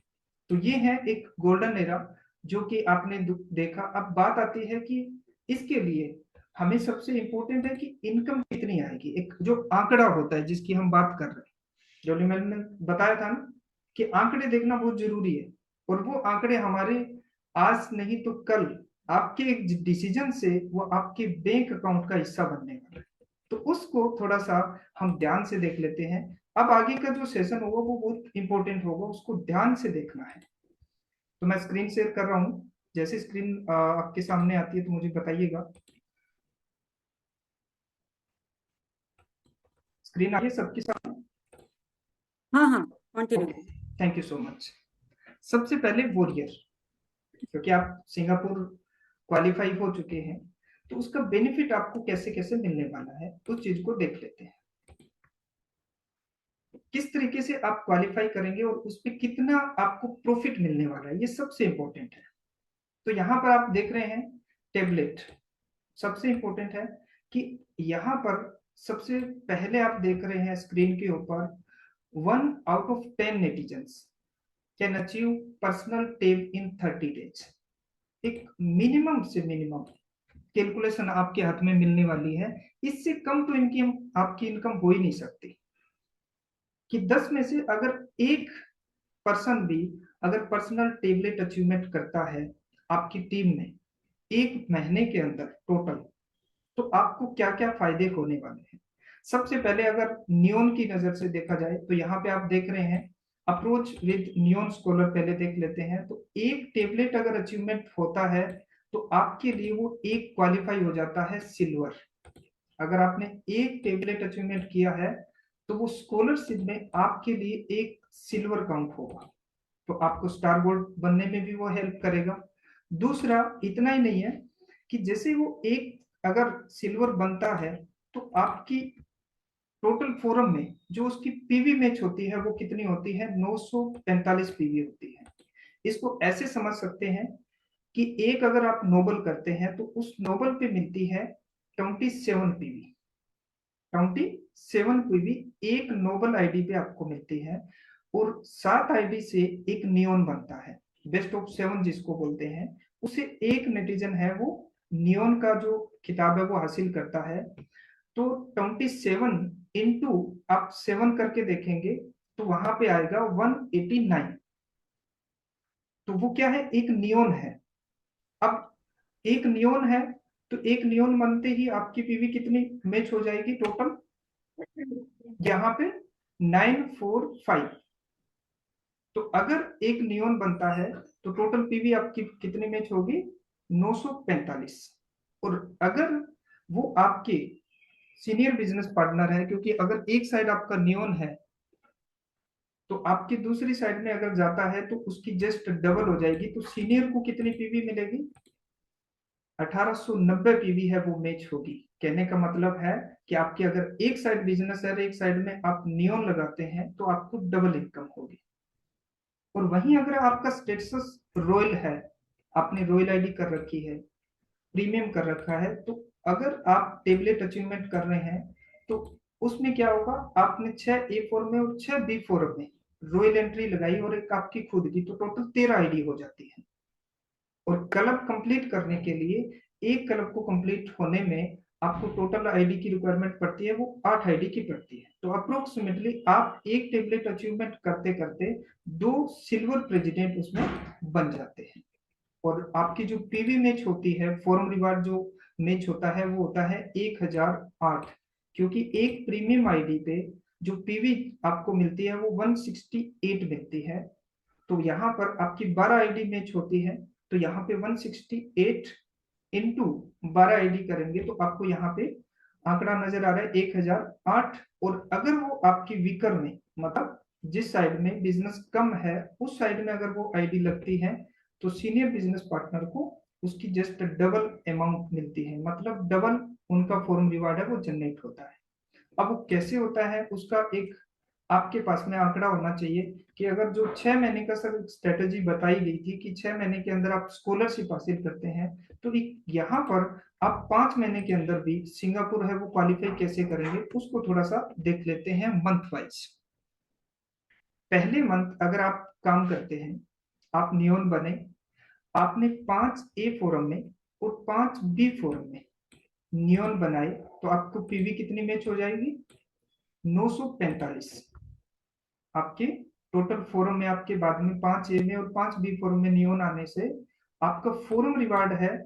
E: तो ये है एक गोल्डन एरा जो कि आपने देखा। अब बात आती है कि इसके लिए हमें सबसे इंपॉर्टेंट है कि इनकम कितनी आएगी, एक जो आंकड़ा होता है जिसकी हम बात कर रहे हैं। जो मैंने बताया था ना कि आंकड़े देखना बहुत जरूरी है, और वो आंकड़े हमारे आज नहीं तो कल आपके एक डिसीजन से वो आपके बैंक अकाउंट का हिस्सा बनने वाला है। तो उसको थोड़ा सा हम ध्यान से देख लेते हैं। अब आगे का जो सेशन होगा वो बहुत इंपॉर्टेंट होगा, उसको ध्यान से देखना है। तो मैं स्क्रीन शेयर कर रहा हूँ, जैसे स्क्रीन आपके सामने आती है तो मुझे बताइएगा। स्क्रीन आ रही है सबके सामने?
A: हाँ हाँ, continue.
E: Okay, thank you so much. सबसे पहले वॉरियर, क्योंकि आप सिंगापुर क्वालिफाई हो चुके हैं, तो उसका बेनिफिट आपको कैसे कैसे मिलने वाला है उस चीज को देख लेते हैं। किस तरीके से आप क्वालिफाई करेंगे और उस पर कितना आपको प्रॉफिट मिलने वाला है, ये सबसे इंपॉर्टेंट है। तो यहाँ पर आप देख रहे हैं टेबलेट, सबसे इंपॉर्टेंट है कि यहाँ पर सबसे पहले आप देख रहे हैं स्क्रीन के ऊपर 1 out of 10 netizens can achieve personal tab in 30 days। एक मिनिमम से मिनिमम कैलकुलेशन आपके हाथ में मिलने वाली है, इससे कम तो इनकी आपकी इनकम हो ही नहीं सकती। कि 10 में से अगर एक पर्सन भी अगर पर्सनल टेबलेट अचीवमेंट करता है आपकी टीम में एक महीने के अंदर टोटल, तो आपको क्या क्या फायदे होने वाले हैं। सबसे पहले अगर नियोन की नजर से देखा जाए, तो यहाँ पे आप देख रहे हैं अप्रोच विद नियोन स्कॉलर, पहले देख लेते हैं। तो एक टेबलेट अगर अचीवमेंट होता है तो आपके लिए वो एक क्वालिफाई हो जाता है सिल्वर। अगर आपने एक टेबलेट अचीवमेंट किया है तो वो स्कॉलरशिप में आपके लिए एक सिल्वर काउंट होगा, तो आपको स्टार गोल्ड बनने में भी वो हेल्प करेगा। दूसरा इतना ही नहीं है कि जैसे वो एक अगर सिल्वर बनता है तो आपकी टोटल फोरम में जो उसकी पीवी मैच होती है वो कितनी होती है, 945 पीवी होती है। इसको ऐसे समझ सकते हैं कि एक अगर आप नोबल करते हैं तो उस नोबल पे मिलती है 27 पीवी। 27 पीवी एक नोबल आईडी पे आपको मिलती है, और 7 आईडी से एक नियोन बनता है, बेस्ट ऑफ 7 जिसको बोलते हैं। उसे एक नेटिजन है वो नियोन का जो किताब है वो हासिल करता है। तो 27 इंटू आप 7 करके देखेंगे तो वहां पे आएगा 189। तो वो क्या है, एक नियोन है। अब एक नियोन है तो एक नियोन बनते ही आपकी पीवी कितनी मैच हो जाएगी टोटल, यहाँ पे 945। तो अगर एक नियोन बनता है तो टोटल पीवी आपकी कितनी मैच होगी, 945। और अगर वो आपके सीनियर बिजनेस पार्टनर है, क्योंकि अगर एक साइड आपका नियोन है तो आपकी दूसरी साइड में अगर जाता है तो उसकी जस्ट डबल हो जाएगी। तो सीनियर को कितनी पीवी मिलेगी? 1890 पीवी है वो मैच होगी। कहने का मतलब है कि आपकी अगर एक साइड बिजनेस है और एक साइड में आप नियोन लगाते हैं तो आपको डबल इनकम होगी। और वहीं अगर आपका स्टेटस रॉयल है, आपने रॉयल आईडी कर रखी है, प्रीमियम कर रखा है, तो अगर आप टेबलेट अचीवमेंट कर रहे हैं तो उसमें क्या होगा, आपने 6 A4 में और 6 B4 में रॉयल एंट्री लगाई और एक आपकी खुद की, तो टोटल 13 आईडी हो जाती है। और क्लब कंप्लीट करने के लिए, एक क्लब को कंप्लीट होने में आपको टोटल आईडी की रिक्वायरमेंट पड़ती है, वो 8 आईडी की पड़ती है। तो अप्रोक्सीमेटली आप एक टेबलेट अचीवमेंट करते करते 2 सिल्वर प्रेसिडेंट उसमें बन जाते हैं। और आपकी जो पीवी मैच होती है, फोरम रिवार्ड जो मैच होता है, वो होता है 1008, क्योंकि एक प्रीमियम आईडी पे जो पीवी आपको मिलती है वो 168 मिलती है। तो यहाँ पर आपकी 12 आईडी मैच होती है, तो यहाँ पे 168 इंटू 12 आईडी करेंगे तो आपको यहाँ पे आंकड़ा नजर आ रहा है 1008। और अगर वो आपकी वीकर में, मतलब जिस साइड में बिजनेस कम है उस साइड में अगर वो आईडी लगती है तो सीनियर बिजनेस पार्टनर को उसकी जस्ट डबल अमाउंट मिलती है, मतलब डबल उनका फॉर्म रिवार्ड है वो जनरेट होता है। अब वो कैसे होता है उसका एक आपके पास में आंकड़ा होना चाहिए कि अगर जो 6 महीने का सर स्ट्रेटेजी बताई गई थी कि 6 महीने के अंदर आप स्कॉलरशिप हासिल करते हैं, तो यहाँ पर आप 5 महीने के अंदर भी सिंगापुर है वो क्वालिफाई कैसे करेंगे उसको थोड़ा सा देख लेते हैं मंथ वाइज। पहले मंथ अगर आप काम करते हैं, आप नियोन बने, आपने 5 A फोरम में और 5 B फोरम में नियोन बनाए, तो आपको पीवी कितनी मैच हो जाएगी? 945। आपके टोटल फोरम में आपके बाद में 5A में और 5B फोरम में नियोन आने से आपका फोरम रिवार्ड है,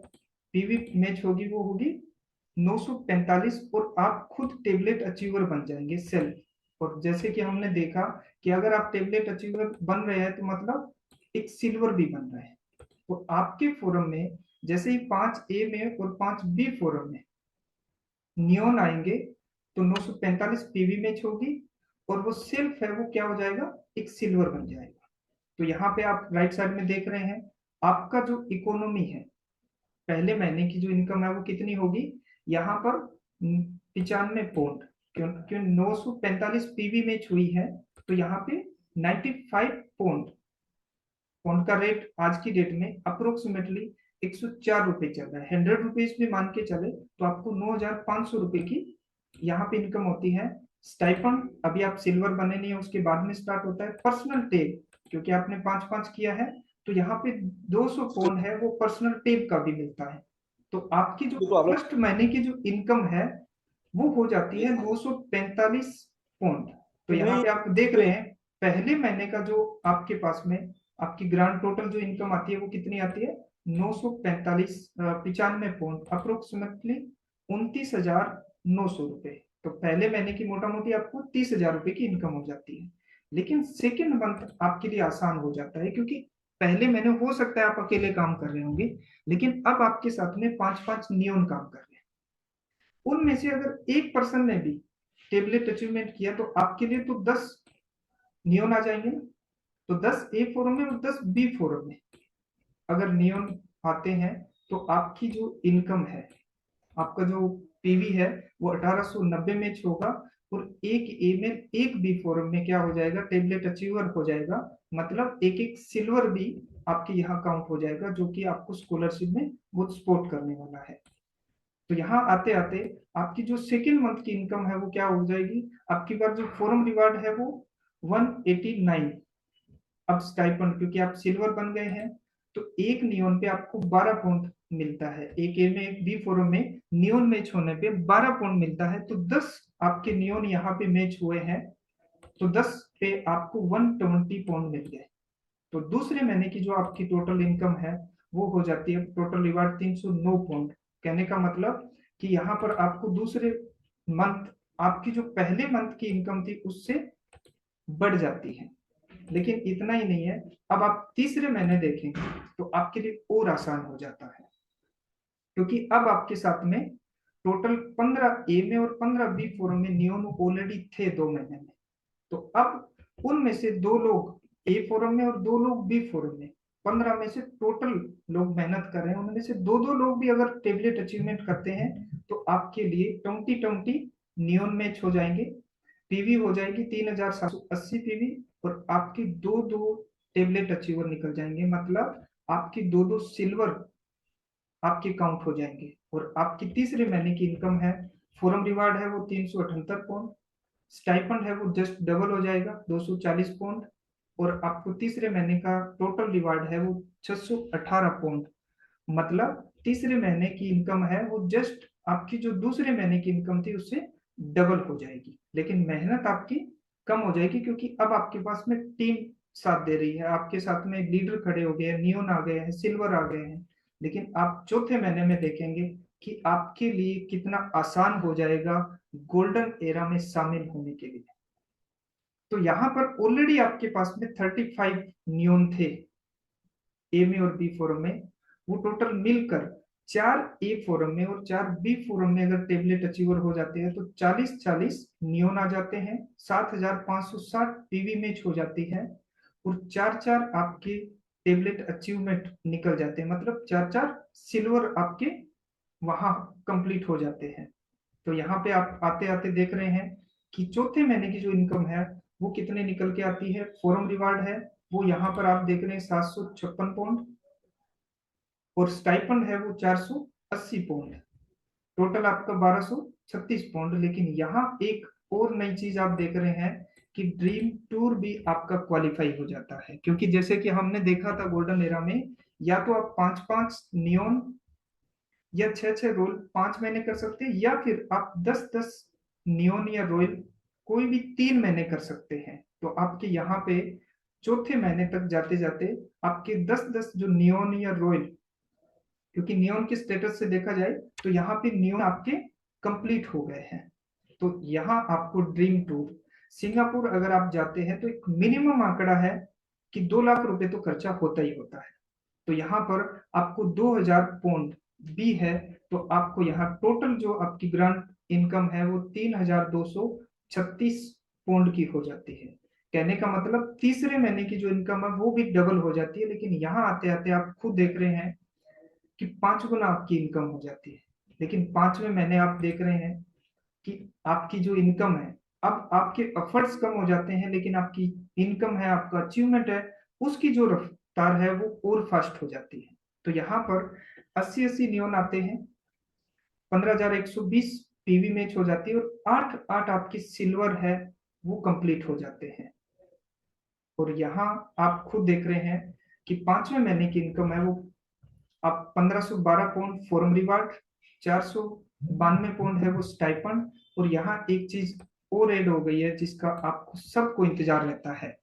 E: पीवी मैच होगी वो होगी 945, और आप खुद टेबलेट अचीवर बन जाएंगे सेल्फ। और जैसे कि हमने देखा कि अगर आप टेबलेट अचीवर बन रहे हैं तो मतलब एक सिल्वर भी बन रहा है। तो आपके फोरम में जैसे ही 5A में और 5B फोरम में नियोन आएंगे तो 945 पीवी मैच होगी और वो सेल्फ है वो क्या हो जाएगा, एक सिल्वर बन जाएगा। तो यहाँ पे आप राइट साइड में देख रहे हैं आपका जो इकोनॉमी है, पहले महीने की जो इनकम है वो कितनी होगी, यहाँ पर 95 पॉइंट, क्यों 945 पीवी मैच हुई है तो यहाँ पे 95 पॉइंट। पॉइंट का रेट आज की डेट में अप्रोक्सीमेटली 104 रुपए चल रहा है। 100 रुपीज भी मान के चले तो आपको 9,500 रुपए की यहाँ पे इनकम होती है। स्टाइपेंड अभी आप सिल्वर बने नहीं है, उसके बाद में स्टार्ट होता है। पर्सनल टेप, क्योंकि आपने 5-5 किया है तो यहाँ पे 200 पॉइंट है वो पर्सनल टेप का भी मिलता है। तो आपकी जो फर्स्ट महीने की जो इनकम है वो हो जाती है 945 पॉइंट। तो यहाँ पे आप देख रहे हैं पहले महीने का जो आपके पास में आपकी ग्रांड टोटल जो इनकम आती है वो कितनी आती है, 95 पॉइंट, अप्रोक्सीमेटली 29,900 रुपए। तो पहले महीने की मोटा मोटी आपको 30,000 रुपए की इनकम हो जाती है। लेकिन सेकेंड मंथ आपके लिए आसान हो जाता है, क्योंकि पहले महीने हो सकता है आप अकेले काम कर रहे होंगे, लेकिन अब आपके साथ में 5-5 नियोन काम कर रहे हैं। उनमें से अगर एक पर्सन ने भी टेबलेट अचीवमेंट किया तो आपके लिए तो 10 नियोन आ जाएंगे ना। तो 10 A फोरम में और 10B फोरम में अगर नियोन आते हैं तो आपकी जो इनकम है, आपका जो पीवी है वो 1890 मैच होगा। और एक ए में एक B फोरम में क्या हो जाएगा, टेबलेट अचीवर हो जाएगा, मतलब एक एक सिल्वर भी आपके यहाँ काउंट हो जाएगा, जो कि आपको स्कॉलरशिप में बहुत सपोर्ट करने वाला है। तो यहाँ आते आते आपकी जो सेकेंड मंथ की इनकम है वो क्या हो जाएगी, आपकी बार जो फोरम रिवार्ड है वो 189। अब स्टाइपेंड, क्योंकि आप सिल्वर बन गए हैं तो एक नियोन पे आपको 12 पॉइंट मिलता है। एक ए में एक बी फोरम में नियोन मैच होने पे 12 पॉइंट मिलता है। तो 10 आपके नियोन यहाँ पे मैच हुए हैं तो 10 पे आपको 120 पॉइंट मिल गए। तो दूसरे महीने की जो आपकी टोटल इनकम है वो हो जाती है टोटल रिवार्ड 309 पॉइंट। कहने का मतलब कि यहाँ पर आपको दूसरे मंथ आपकी जो पहले मंथ की इनकम थी उससे बढ़ जाती है। लेकिन इतना ही नहीं है, अब आप तीसरे महीने देखेंगे तो आपके लिए और आसान हो जाता है, क्योंकि अब आपके साथ में टोटल 15 ए में और 15 बी फोरम में नियोन ऑलरेडी थे 2 महीने में। तो अब उनमें से 2 लोग ए फोरम में और 2 लोग बी फोरम में, 15 में से टोटल लोग मेहनत कर रहे हैं, उनमें से 2 लोग भी अगर टेबलेट अचीवमेंट करते हैं तो आपके लिए 20-20 नियोन मैच हो जाएंगे। पीवी हो जाएगी 3780 पीवी, और आपकी 2 टेबलेट अचीवर निकल जाएंगे। मतलब आपकी 2 सिल्वर आपके काउंट हो जाएंगे। और आपकी तीसरे महीने की इनकम है, फोरम रिवार्ड है वो 378 पाउंड, स्टाइपेंड है वो जस्ट डबल हो जाएगा 240 पाउंड, और आपको तीसरे महीने का टोटल रिवार्ड है वो 618 पाउंड। मतलब तीसरे महीने की इनकम है वो जस्ट आपकी जो दूसरे महीने की इनकम थी उससे डबल हो जाएगी। लेकिन मेहनत आपकी कम हो जाएगी, क्योंकि अब आपके पास में टीम साथ दे रही है, आपके साथ में लीडर खड़े हो गए हैं, नियोन आ गए हैं, सिल्वर आ गए हैं। लेकिन आप चौथे महीने में देखेंगे कि आपके लिए कितना आसान हो जाएगा गोल्डन एरा में शामिल होने के लिए। तो यहाँ पर ऑलरेडी आपके पास में 35 नियोन थे ए में और बी फोरम में। वो टोटल मिलकर 4 ए फोरम में और 4 बी फोरम में अगर टेबलेट अचीवर हो जाते हैं तो 40-40 नियोन आ जाते हैं, 7560 पीवी मैच हो जाती है, और 4-4 आपके टेबलेट अचीवमेंट निकल जाते हैं। मतलब 4-4 सिल्वर आपके वहां कंप्लीट हो जाते हैं। तो यहाँ पे आप आते आते देख रहे हैं कि चौथे महीने की जो इनकम है वो कितने निकल के आती है। फोरम रिवार्ड है वो यहाँ पर आप देख रहे हैं 756 पाउंड, और स्टाइपेंड है वो 480 पाउंड, टोटल आपका 1236 पाउंड। लेकिन यहाँ एक और नई चीज आप देख रहे हैं कि ड्रीम टूर भी आपका क्वालिफाई हो जाता है, क्योंकि जैसे कि हमने देखा था गोल्डन एरा में, या तो आप 5-5 नियोन या 6-6 रोल 5 महीने कर सकते हैं, या फिर आप 10-10 नियोन या रॉयल कोई भी 3 महीने कर सकते हैं। तो आपके यहाँ पे चौथे महीने तक जाते जाते आपके 10-10 जो नियोन या रॉयल, क्योंकि नियोन के स्टेटस से देखा जाए तो यहाँ पे नियोन आपके कंप्लीट हो गए हैं। तो यहाँ आपको ड्रीम टूर सिंगापुर अगर आप जाते हैं तो एक मिनिमम आंकड़ा है कि 2 लाख रुपए तो खर्चा होता ही होता है। तो यहाँ पर आपको 2000 पाउंड भी है, तो आपको यहाँ टोटल जो आपकी ग्रांट इनकम है वो 3236 पाउंड की हो जाती है। कहने का मतलब तीसरे महीने की जो इनकम है वो भी डबल हो जाती है। लेकिन यहाँ आते आते आप खुद देख रहे हैं कि 5 गुना आपकी इनकम हो जाती है। लेकिन 5वें महीने आप देख रहे हैं कि आपकी जो इनकम है, अब आपके एफर्ट्स कम हो जाते हैं, लेकिन आपकी इनकम है, आपका अचीवमेंट है, उसकी जो रफ्तार है वो और फास्ट हो जाती है। तो यहाँ पर 80-80 नियोन आते हैं, 15,120 पीवी मैच हो जाती है, और 8-8 आपकी सिल्वर है वो कंप्लीट हो जाते हैं। और यहाँ आप खुद देख रहे हैं कि 5वें महीने की इनकम है वो आप 1512 पाउंड फोरम रिवार्ड, 492 पाउंड है वो स्टाइपेंड, और यहाँ एक चीज और ऐड हो गई है जिसका आपको सबको इंतजार रहता है,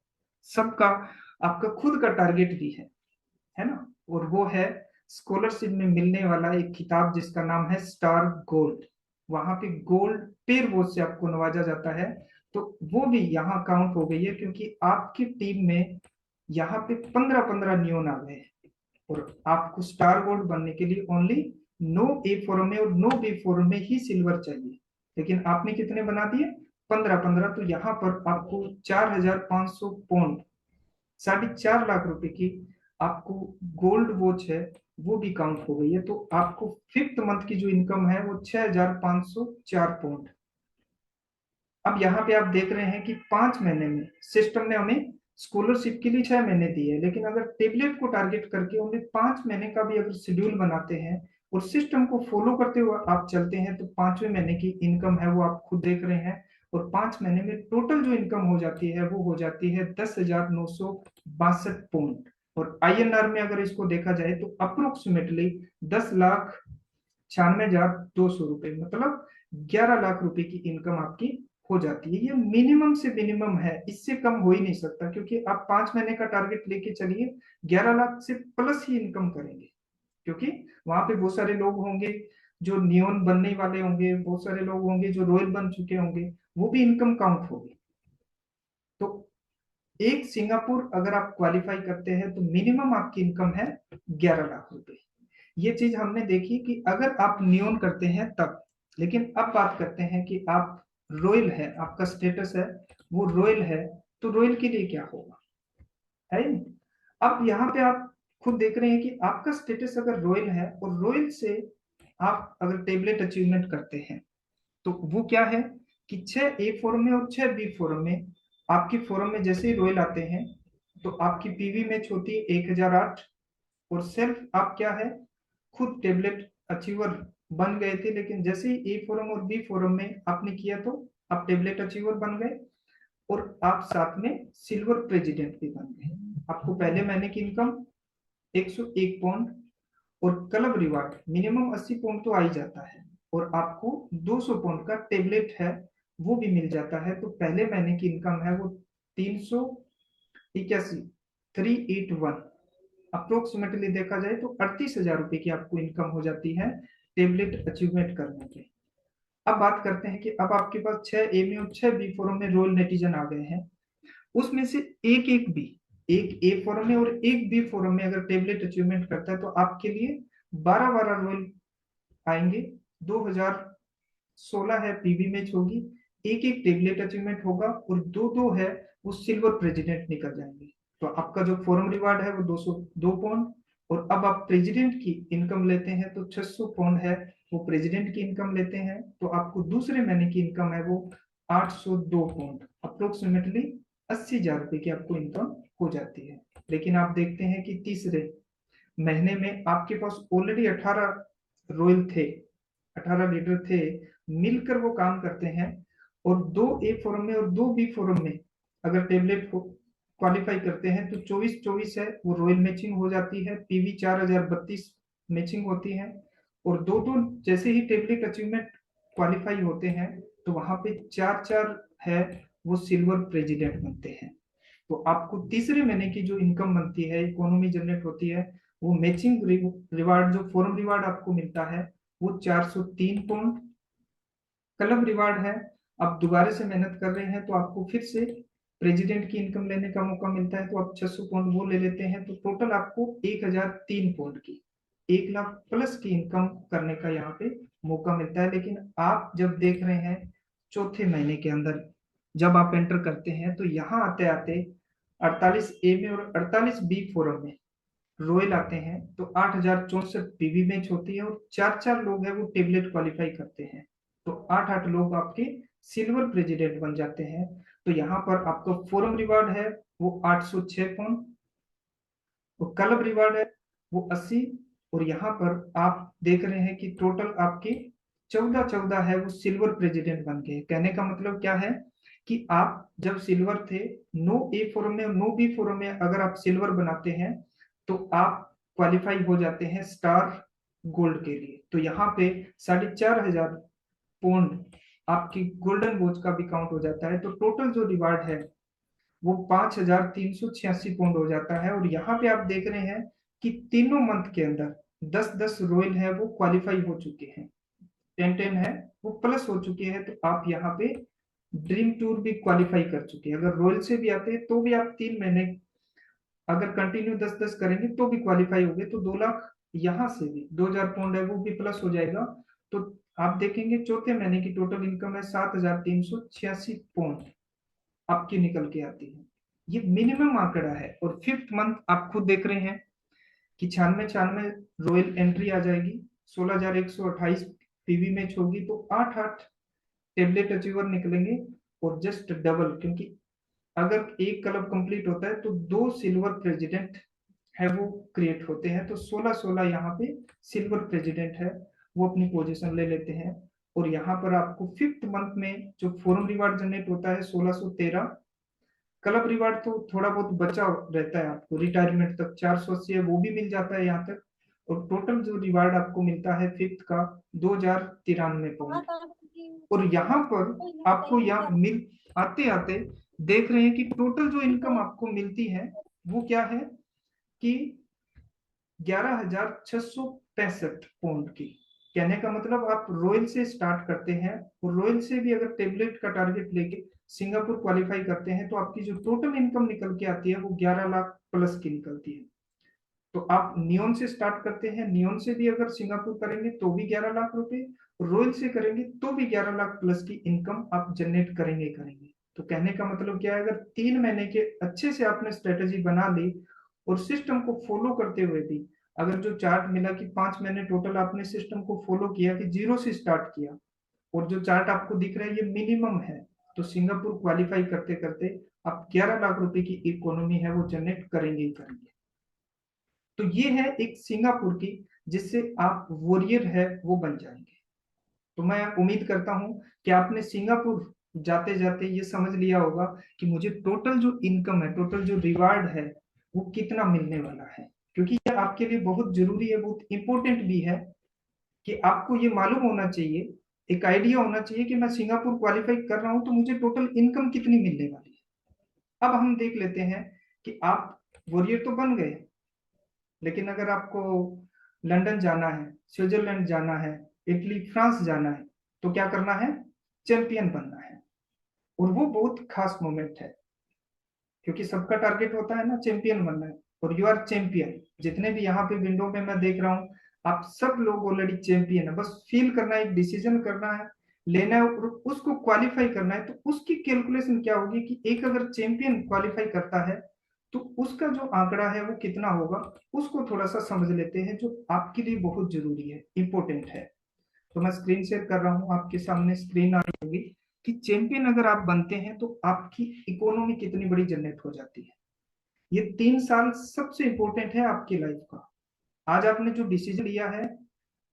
E: सबका आपका खुद का टारगेट भी है ना, और वो है स्कॉलरशिप में मिलने वाला एक किताब जिसका नाम है स्टार गोल्ड। वहां पे गोल्ड पेर वो से आपको नवाजा जाता है। तो वो भी यहाँ काउंट हो गई है, क्योंकि आपकी टीम में यहाँ पे 15-15 नियोन आ गए हैं, और आपको स्टार गोल्ड बनने के लिए ओनली 9 ए फोरम में और 9 बी फोरम में ही सिल्वर चाहिए। लेकिन आपने कितने बना दिए? 15-15। तो यहाँ पर आपको 4500 पाउंड, 4.5 लाख रुपए की आपको गोल्ड वॉच है वो भी काउंट हो गई है। तो आपको 5th मंथ की जो इनकम है वो 6504 पाउंड। अब यहाँ पे आप देख रहे हैं कि 5 महीने में सिस्टम ने हमें स्कॉलरशिप के लिए 6 महीने दिए है, लेकिन अगर टेबलेट को टारगेट करके उन्हें 5 महीने का भी अगर शेड्यूल बनाते हैं और सिस्टम को फॉलो करते हुए आप चलते हैं तो 5वें महीने की इनकम है वो आप खुद देख रहे हैं। और 5 महीने में टोटल जो इनकम हो जाती है वो हो जाती है 10,962 पाउंड। और आईएनआर में अगर इसको देखा जाए तो अप्रोक्सीमेटली 10,96,200 रुपए, मतलब 11 लाख रुपए की इनकम आपकी हो जाती है। ये मिनिमम से मिनिमम है, इससे कम हो ही नहीं सकता, क्योंकि आप 5 महीने का टारगेट लेके चलिए 11 लाख से प्लस ही इनकम करेंगे, क्योंकि वहां पे बहुत सारे लोग होंगे जो नियोन बनने वाले होंगे, बहुत सारे लोग होंगे जो रॉयल बन चुके होंगे, वो भी इनकम काउंट होगी। तो एक सिंगापुर अगर आप क्वालिफाई करते हैं तो मिनिमम आपकी इनकम है 11 लाख रुपए। ये चीज हमने देखी कि अगर आप नियोन करते हैं तब, लेकिन अब बात करते हैं कि आप रॉयल है, आपका स्टेटस है वो रॉयल है, तो रॉयल के लिए क्या होगा, है ही नहीं। अब यहाँ पे आप खुद देख रहे हैं कि आपका स्टेटस अगर रॉयल है और रॉयल से आप अगर टेबलेट अचीवमेंट करते हैं तो वो क्या है कि 6 A फोरम में और 6 B फोरम में, आपकी फोरम में जैसे ही रॉयल आते हैं तो आपकी पीवी मैच होती है 1008, और सेल्फ आप क्या है, खुद टेबलेट अचीवर बन गए थे, लेकिन जैसे ही ए फोरम और बी फोरम में आपने किया तो आप टेबलेट अचीवर बन गए, और आप साथ में सिल्वर प्रेसिडेंट भी बन गए। आपको पहले महीने की इनकम 101 पौंड और क्लब रिवार्ड मिनिमम 80 पौंड तो आ ही जाता है, और आपको 200 पौंड का टेबलेट है वो भी मिल जाता है। तो पहले महीने की इनकम है वो 381, 381 अप्रोक्सीमेटली देखा जाए तो 38,000 रुपए की आपको इनकम हो जाती है टेबलेट अचीवमेंट करने के। अब बात करते हैं कि अब आपके पास 6 A में और 6 B फोरम में रोल नेटिजन आ गए हैं, उसमें से एक एक बी, एक ए फोरम में और एक बी फोरम में अगर टेबलेट अचीवमेंट करता है तो आपके लिए 12-12 रोल आएंगे। 2016 है पीवी मैच होगी, एक एक टेबलेट अचीवमेंट होगा, और दो दो है वो सिल्वर प्रेसिडेंट निकल जाएंगे। तो आपका जो फोरम रिवार्ड है वो 202 पौंड, और अब आप प्रेसिडेंट की इनकम लेते हैं तो 600 पौंड है वो प्रेसिडेंट की इनकम लेते हैं, तो आपको दूसरे महीने की इनकम है वो 802 पौंड, अप्रोक्सीमेटली 80,000 रुपए की आपको इनकम हो जाती है। लेकिन आप देखते हैं कि तीसरे महीने में आपके पास ऑलरेडी 18 रॉयल थे, 18 लीडर थे, मिलकर वो काम करते हैं, और 2 A फोरम में और 2 B फोरम में अगर टेबलेट को क्वालिफाई करते हैं तो 24-24 है वो रॉयल मैचिंग हो जाती है, पीवी 4032 मैचिंग होती है, और दो दो जैसे ही टेबलेट अचीवमेंट क्वालिफाई होते हैं तो वहां पे 4-4 है वो सिल्वर प्रेसिडेंट बनते हैं। तो आपको तीसरे महीने की जो इनकम बनती है, इकोनॉमी जनरेट होती है, वो मैचिंग रिवार्ड जो फोरम रिवार्ड आपको मिलता है वो 403 पौंड, क्लब रिवार्ड है आप दोबारा से मेहनत कर रहे हैं तो आपको फिर से प्रेसिडेंट की इनकम लेने का मौका मिलता है, तो आप 600 पौंड वो ले लेते हैं, तो टोटल आपको 1003 पौंड की 1 लाख प्लस की इनकम करने का यहाँ पे मौका मिलता है। लेकिन आप जब देख रहे हैं चौथे महीने के अंदर जब आप एंटर करते हैं तो यहाँ आते आते 48 A में और 48 B फोरम में रॉयल आते हैं तो 8,064 पीवी मैच होती है, और 4-4 लोग हैं वो टेबलेट क्वालिफाई करते हैं, तो 8-8 लोग आपके सिल्वर प्रेसिडेंट बन जाते हैं। तो यहाँ पर आपका फोरम रिवार्ड है वो 806 पौंड, और क्लब रिवार्ड है वो 80, और यहाँ पर आप देख रहे हैं कि टोटल आपके 14-14 है वो सिल्वर प्रेसिडेंट बन गए। कहने का मतलब क्या है कि आप जब सिल्वर थे, नो ए फोरम में और नो बी फोरम में अगर आप सिल्वर बनाते हैं तो आप क्वालिफाई हो जाते हैं स्टार गोल्ड के लिए। तो यहाँ पे 4,500 पौंड आपकी गोल्डन वॉच का भी काउंट हो जाता है, तो टोटल जो रिवार्ड है वो 5,386 पौंड हो जाता है। और यहाँ पे आप देख रहे हैं कि तीनों मंथ के अंदर 10-10 रॉयल है वो क्वालिफाई हो चुके हैं, 10-10 है वो प्लस हो चुके हैं, तो आप यहाँ पे ड्रीम टूर भी क्वालिफाई कर चुके हैं। अगर रॉयल से भी आते हैं तो भी आप 3 महीने अगर कंटिन्यू 10-10 करेंगे तो भी क्वालिफाई हो गए, तो 2 लाख यहाँ से भी 2,000 पौंड है वो भी प्लस हो जाएगा। तो आप देखेंगे चौथे महीने की टोटल इनकम है 7,386 पौंड आपकी निकल के आती है। ये मिनिमम आंकड़ा है, और फिफ्थ मंथ आप खुद देख रहे हैं कि 96-96 रॉयल एंट्री आ जाएगी, 16,128 पीवी मैच होगी, तो 8-8 टेबलेट अचीवर निकलेंगे, और जस्ट डबल, क्योंकि अगर एक क्लब कंप्लीट होता है तो 2 सिल्वर प्रेसिडेंट है वो क्रिएट होते हैं, तो 16-16 यहाँ पे सिल्वर प्रेसिडेंट है वो अपनी पोजीशन ले लेते हैं। और यहाँ पर आपको फिफ्थ मंथ में जो फोरम रिवार्ड जनरेट होता है 1613, क्लब रिवार्ड तो थोड़ा बहुत बचा रहता है, आपको रिटायरमेंट तक 480 है वो भी मिल जाता है यहाँ तक, और टोटल जो रिवार्ड आपको मिलता है फिफ्थ का 2,093 पॉइंट। और यहाँ पर आपको यहाँ मिल आते आते देख रहे हैं कि टोटल जो इनकम आपको मिलती है वो क्या है कि 11,665 पौंड की। कहने का मतलब आप रॉयल से स्टार्ट करते हैं, और रॉयल से भी अगर टेबलेट का टारगेट लेके सिंगापुर क्वालिफाई करते हैं तो आपकी जो टोटल इनकम निकल के आती है वो 11 लाख प्लस की निकलती है। तो आप नियोन से स्टार्ट करते हैं, नियोन से भी अगर सिंगापुर करेंगे तो भी 11 लाख रुपए, रॉयल से करेंगे तो भी 11 लाख प्लस की इनकम आप जनरेट करेंगे करेंगे। तो कहने का मतलब क्या है, अगर 3 महीने के अच्छे से आपने स्ट्रेटेजी बना ली और सिस्टम को फॉलो करते हुए भी, अगर जो चार्ट मिला कि 5 महीने टोटल आपने सिस्टम को फॉलो किया, कि जीरो से स्टार्ट किया, और जो चार्ट आपको दिख रहा है ये मिनिमम है, तो सिंगापुर क्वालिफाई करते करते आप 11 लाख रुपए की इकोनॉमी है वो जनरेट करेंगे ही करेंगे। तो ये है एक सिंगापुर की, जिससे आप वॉरियर है वो बन जाएंगे। तो मैं उम्मीद करता हूं कि आपने सिंगापुर जाते जाते ये समझ लिया होगा कि मुझे टोटल जो इनकम है, टोटल जो रिवार्ड है वो कितना मिलने वाला है, क्योंकि ये आपके लिए बहुत जरूरी है, बहुत इंपॉर्टेंट भी है कि आपको ये मालूम होना चाहिए, एक आइडिया होना चाहिए कि मैं सिंगापुर क्वालिफाई कर रहा हूं तो मुझे टोटल इनकम कितनी मिलने वाली है। अब हम देख लेते हैं कि आप वॉरियर तो बन गए, लेकिन अगर आपको लंदन जाना है, स्विट्जरलैंड जाना है, इटली फ्रांस जाना है, तो क्या करना है, चैंपियन बनना है। और वो बहुत खास मोमेंट है, क्योंकि सबका टारगेट होता है ना चैंपियन बनना है, और यू आर चैंपियन। जितने भी यहाँ पे विंडो में मैं देख रहा हूँ, आप सब लोग ऑलरेडी चैंपियन है, बस फील करना है, एक डिसीजन करना है, लेना है और उसको क्वालिफाई करना है। तो उसकी कैलकुलेशन क्या होगी कि एक अगर चैंपियन क्वालिफाई करता है तो उसका जो आंकड़ा है वो कितना होगा, उसको थोड़ा सा समझ लेते हैं, जो आपके लिए बहुत जरूरी है, इंपॉर्टेंट है। तो मैं स्क्रीन शेयर कर रहा हूँ, आपके सामने स्क्रीन आ रही होगी कि चैंपियन अगर आप बनते हैं तो आपकी इकोनॉमी कितनी बड़ी जनरेट हो जाती है। ये 3 साल सबसे इंपॉर्टेंट है आपकी लाइफ का। आज आपने जो डिसीजन लिया है,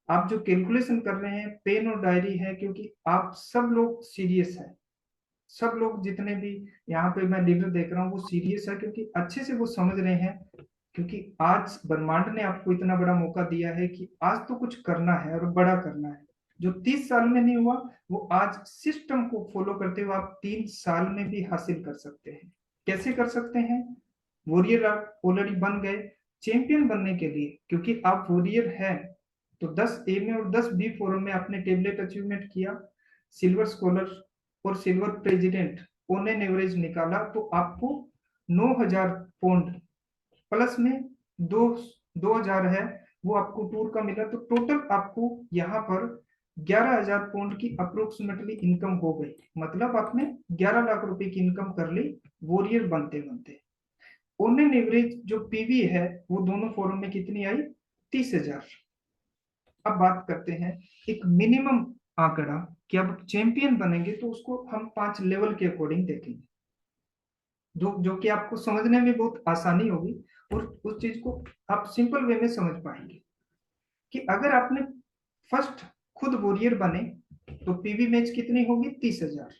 E: आप जो कैलकुलेशन कर रहे हैं, पेन और डायरी है, क्योंकि आप सब लोग सीरियस है, सब लोग जितने भी यहाँ पे मैं लीडर देख रहा हूँ वो सीरियस है, क्योंकि अच्छे से वो समझ रहे हैं, क्योंकि आज ब्रह्मांड ने आपको इतना बड़ा मौका दिया है कि आज तो कुछ करना है और बड़ा करना है। जो 30 साल में नहीं हुआ वो आज सिस्टम को फॉलो करते हुए आप 3 साल में भी हासिल कर सकते हैं। कैसे कर सकते हैं, वॉरियर आप ऑलरेडी बन गए, चैंपियन बनने के लिए क्योंकि आप वॉरियर हैं तो 10 ए में और 10 बी फोरम में आपने टेबलेट अचीवमेंट किया, सिल्वर स्कॉलर और silver president on an average निकाला, तो आपको 9,000 पौंड प्लस में दो 2,000 है वो आपको टूर का मिला। तो टोटल आपको यहाँ पर 11,000 पौंड की अप्रोक्सीमेटली इनकम हो गई, मतलब आपने 11 लाख रुपए की इनकम कर ली वॉरियर बनते बनते। ऑन एन एवरेज जो पीवी है वो दोनों फोरम में कितनी आई, 30,000। अब बात करते हैं एक मिनिमम आंकड़ा कि अब चैंपियन बनेंगे तो उसको हम 5 लेवल के अकॉर्डिंग देखेंगे, जो कि आपको समझने में बहुत आसानी होगी और उस चीज को आप सिंपल वे में समझ पाएंगे कि अगर आपने फर्स्ट खुद वॉरियर बने तो पीवी मैच कितनी होगी, 30,000।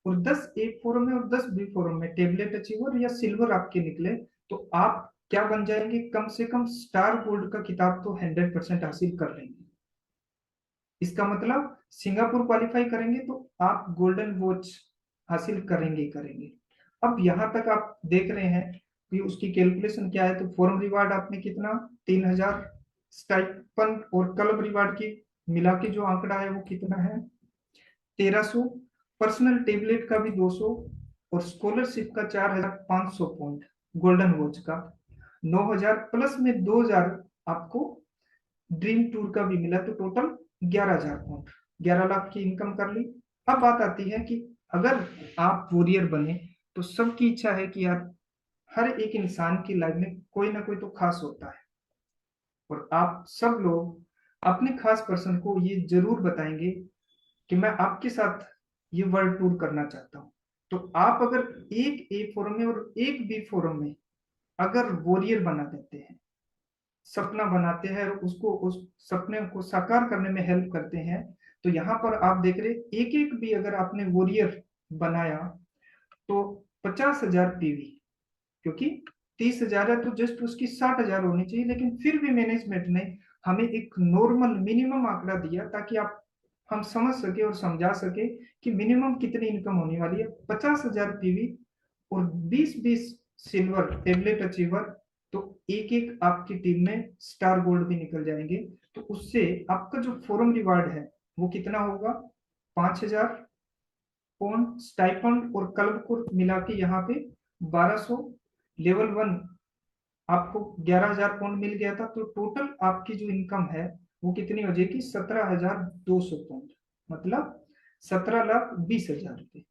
E: और 10 ए फोरम में और 10 बी फोरम में टेबलेट अचीवर या सिल्वर आपके निकले तो आप क्या बन जाएंगे, कम से कम स्टार गोल्ड का किताब तो 100% हासिल कर लेंगे। इसका मतलब सिंगापुर क्वालिफाई करेंगे तो आप गोल्डन वॉच हासिल करेंगे करेंगे। अब यहाँ तक आप देख रहे हैं कि उसकी कैलकुलेशन क्या है, तो फॉर्म रिवार्ड आपने कितना, 3,000, स्टाइपंड और क्लब रिवार्ड की मिला के जो आंकड़ा है वो कितना है, 1,300, पर्सनल टेबलेट का भी 200 और स्कॉलरशिप का 4,500 पौंड, गोल्डन वॉच का 9,000 प्लस में 2,000 आपको ड्रीम टूर का भी मिला, तो टोटल 11,000 पौंड, 11 लाख की इनकम कर ली। अब बात आती है कि अगर आप वॉरियर बने तो सबकी इच्छा है कि यार हर एक इंसान की लाइफ में कोई ना कोई तो खास होता है, और आप सब लोग अपने खास पर्सन को ये जरूर बताएंगे कि मैं आपके साथ ये वर्ल्ड टूर करना चाहता हूँ। तो आप अगर एक ए फोरम में और एक बी फोरम में अगर वॉरियर बना देते हैं, सपना बनाते हैं और उसको उस सपने को साकार करने में हेल्प करते हैं, तो यहाँ पर आप देख रहे एक एक भी अगर आपने वॉरियर बनाया तो 50,000 पीवी, क्योंकि 30,000 है तो जस्ट उसकी 60,000 होनी चाहिए, लेकिन फिर भी मैनेजमेंट ने हमें एक नॉर्मल मिनिमम आंकड़ा दिया ताकि आप हम समझ सके और समझा सके कि मिनिमम कितनी इनकम होने वाली है। 50,000 पीवी और 20-20 सिल्वर टेबलेट अचीवर, तो एक एक आपकी टीम में स्टार गोल्ड भी निकल जाएंगे। तो उससे आपका जो फोरम रिवार्ड है वो कितना होगा, 5,000 पौंड स्टाइपंड और क्लब को मिला के यहाँ पे 1,200, लेवल 1 आपको 11,000 पाउंड मिल गया था, तो टोटल आपकी जो इनकम है वो कितनी हो जाएगी? 17,200 पाउंड, मतलब 17,20,000 रुपये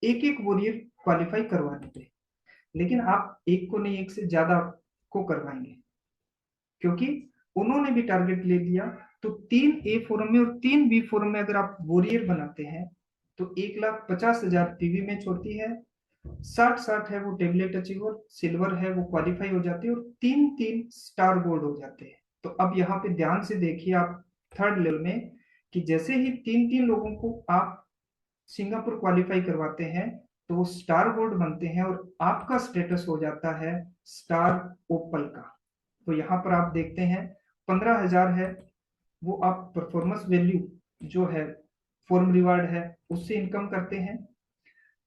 E: एक एक वॉरियर क्वालिफाई करवाने पे। लेकिन आप एक को नहीं, एक से ज्यादा को करवाएंगे, क्योंकि उन्होंने भी टारगेट ले लिया। तो 3 A फोरम में और 3 B फोरम में अगर आप वॉरियर बनाते हैं तो 1,50,000 पीवी मैच होती है, 60-60 है वो टेबलेट अचीवर, सिल्वर है वो क्वालिफाई हो जाती है, और 3-3 स्टार गोल्ड हो जाते हैं। तो अब यहाँ पे ध्यान से देखिए आप थर्ड लेवल में, कि जैसे ही 3-3 लोगों को आप सिंगापुर क्वालिफाई करवाते हैं तो वो स्टार गोल्ड बनते हैं, और आपका स्टेटस हो जाता है स्टार ओपल का। तो यहाँ पर आप देखते हैं 15,000 है वो आप परफॉर्मेंस वैल्यू जो है, फॉर्म रिवार्ड है, उससे इनकम करते हैं।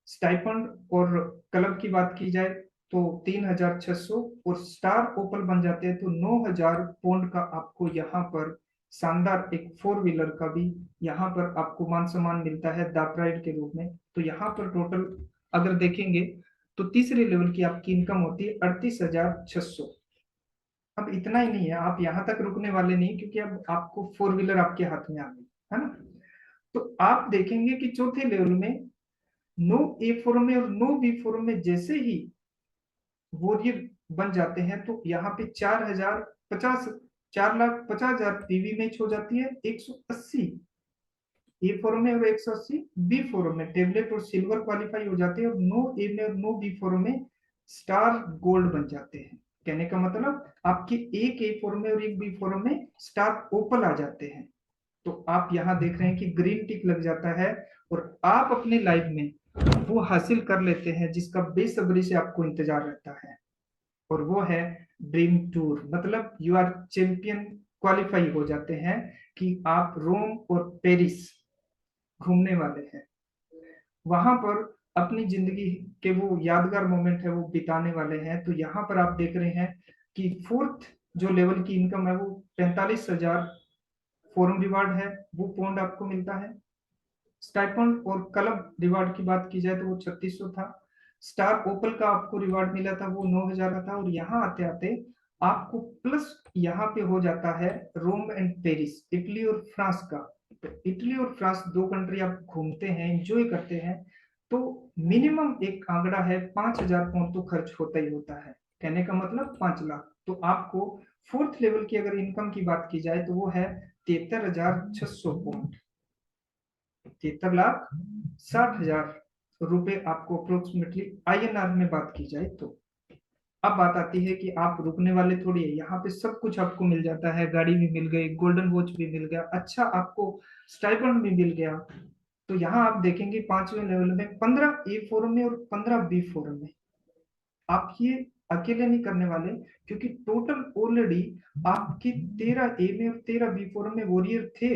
E: स्टाइपेंड और क्लब की बात की जाए तो 3,600, और स्टार ओपल बन जाते हैं तो 9,000 पौंड का आपको यहाँ पर शानदार एक 4 व्हीलर का भी यहाँ पर आपको मान सम्मान मिलता है दापराइड के रूप में। तो यहाँ पर टोटल अगर देखेंगे तो तीसरे लेवल की आपकी इनकम होती है 38,600। अब इतना ही नहीं है, आप यहाँ तक रुकने वाले नहीं, क्योंकि अब आपको 4 व्हीलर आपके हाथ में आ गई है ना। तो आप देखेंगे कि चौथे लेवल में नो ए फोरम में और नो बी फोरम में जैसे ही वॉरियर बन जाते हैं तो यहाँ पे 4,50,000 पीवी मैच हो जाती है, 180 ए फोरम में और 180 बी फोरम में टेबलेट और सिल्वर क्वालिफाई हो जाते हैं, और नो ए में और नो बी फोरम में स्टार गोल्ड बन जाते हैं। कहने का मतलब आपके एक ए फोरम में और एक बी फोरम में स्टार ओपल आ जाते हैं। तो आप यहाँ देख रहे हैं कि ग्रीन टिक लग जाता है, और आप अपने लाइफ में वो हासिल कर लेते हैं जिसका बेसब्री से आपको इंतजार रहता है, और वो है ड्रीम टूर। मतलब यू आर चैंपियन क्वालिफाई हो जाते हैं कि आप रोम और पेरिस घूमने वाले हैं, वहां पर अपनी जिंदगी के वो यादगार मोमेंट है वो बिताने वाले हैं। तो यहाँ पर आप देख रहे हैं कि फोर्थ जो लेवल की इनकम है वो 45,000 फोरम रिवार्ड है, वो पौंड आपको मिलता है। स्टाइपेंड और क्लब रिवार्ड की बात की जाए तो वो 3600 था। स्टार ओपल का आपको रिवार्ड मिला था वो 9,000 का था, और यहाँ आते आते आपको प्लस यहाँ पे हो जाता है रोम एंड पेरिस, इटली और फ्रांस का। तो इटली और फ्रांस दो कंट्री आप घूमते हैं, एंजॉय करते हैं, तो मिनिमम एक आंकड़ा है 5,000 पाउंड तो खर्च होता ही होता है। कहने का मतलब 5 लाख। तो आपको फोर्थ लेवल की अगर इनकम की बात की जाए तो वो है 73,600 पाउंड, 73,60,000 रुपए आपको अप्रोक्सीमेटली INR में बात की जाए तो। अब बात आती है कि आप रुकने वाले थोड़ी है, यहाँ पे सब कुछ आपको मिल जाता है, गाड़ी भी मिल गई, गोल्डन वॉच भी मिल गया, अच्छा आपको स्टाइपेंड भी मिल गया। तो यहाँ आप देखेंगे पांचवें लेवल में 15 A फोरम में और 15 B फोरम में आप ये अकेले नहीं करने वाले, क्योंकि टोटल ऑलरेडी आपके 13 A में और 13 B फोरम में वॉरियर थे,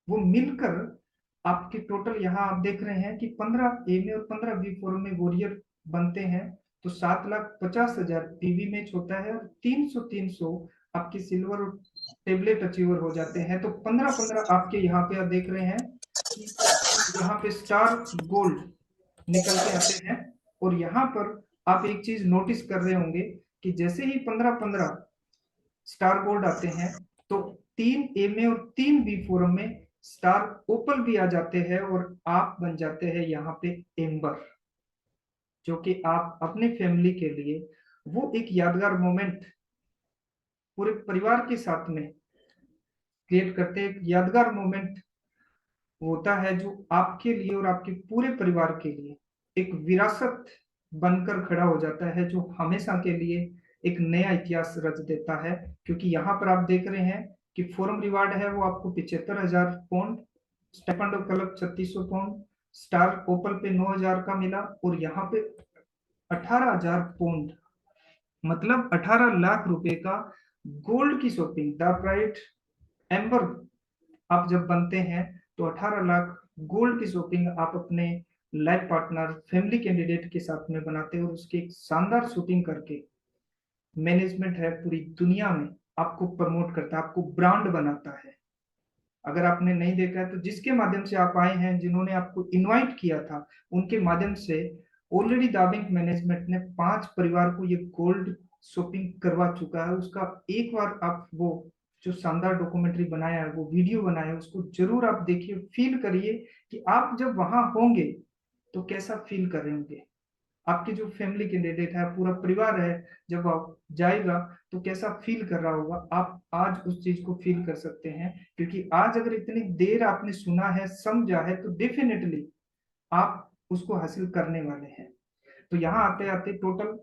E: वो मिलकर आपके टोटल यहाँ आप देख रहे हैं कि 15 A में और 15 B फोरम में वॉरियर बनते हैं। तो 7,50,000 पीवी मैच होता है, और 300 आपके सिल्वर और टेबलेट अचीवर हो जाते हैं। तो 15-15 आपके यहाँ पे आप देख रहे हैं कि यहाँ पे स्टार गोल्ड निकल के आते हैं। और यहाँ पर आप एक चीज नोटिस कर रहे होंगे कि जैसे ही 15-15 स्टार गोल्ड आते हैं तो 3 A में और 3 B फोरम में स्टार ओपल भी आ जाते हैं, और आप बन जाते हैं यहाँ पे एम्बर, जो कि आप अपने फैमिली के लिए वो एक यादगार मोमेंट पूरे परिवार के साथ में क्रिएट करते हैं। एक यादगार मोमेंट होता है जो आपके लिए और आपके पूरे परिवार के लिए एक विरासत बनकर खड़ा हो जाता है, जो हमेशा के लिए एक नया इतिहास रच देता है। क्योंकि यहाँ पर आप देख रहे हैं कि फोरम रिवार्ड है वो आपको 75,000 पाउंड, स्टेफन ऑफ क्लब 3600 पाउंड, स्टार ओपल पे 9,000 का मिला, और यहाँ पे 18,000 पाउंड, मतलब 18 लाख रुपए का गोल्ड की शॉपिंग। द प्राइड एम्बर आप जब बनते हैं तो 18 लाख गोल्ड की शॉपिंग आप अपने लाइफ पार्टनर फैमिली कैंडिडेट के साथ में बनाते हैं, और उसकी एक शानदार शूटिंग करके मैनेजमेंट है पूरी दुनिया में आपको प्रमोट करता है, आपको ब्रांड बनाता है। अगर आपने नहीं देखा है तो जिसके माध्यम से आप आए हैं, जिन्होंने आपको इनवाइट किया था, उनके माध्यम से ऑलरेडी द बैंक मैनेजमेंट ने 5 परिवार को ये गोल्ड शॉपिंग करवा चुका है उसका एक बार आप वो जो शानदार डॉक्यूमेंट्री बनाया है, वो वीडियो बनाया है, उसको जरूर आप देखिए, फील करिए कि आप जब वहां होंगे तो कैसा फील कर रहे होंगे। आपकी जो फैमिली कैंडिडेट है, पूरा परिवार है, जब आप जाएगा तो कैसा फील कर रहा होगा। आप आज उस चीज को फील कर सकते हैं, क्योंकि आज अगर इतनी देर आपने सुना है, समझा है, तो डेफिनेटली आप उसको हासिल करने वाले हैं। तो यहाँ आते आते टोटल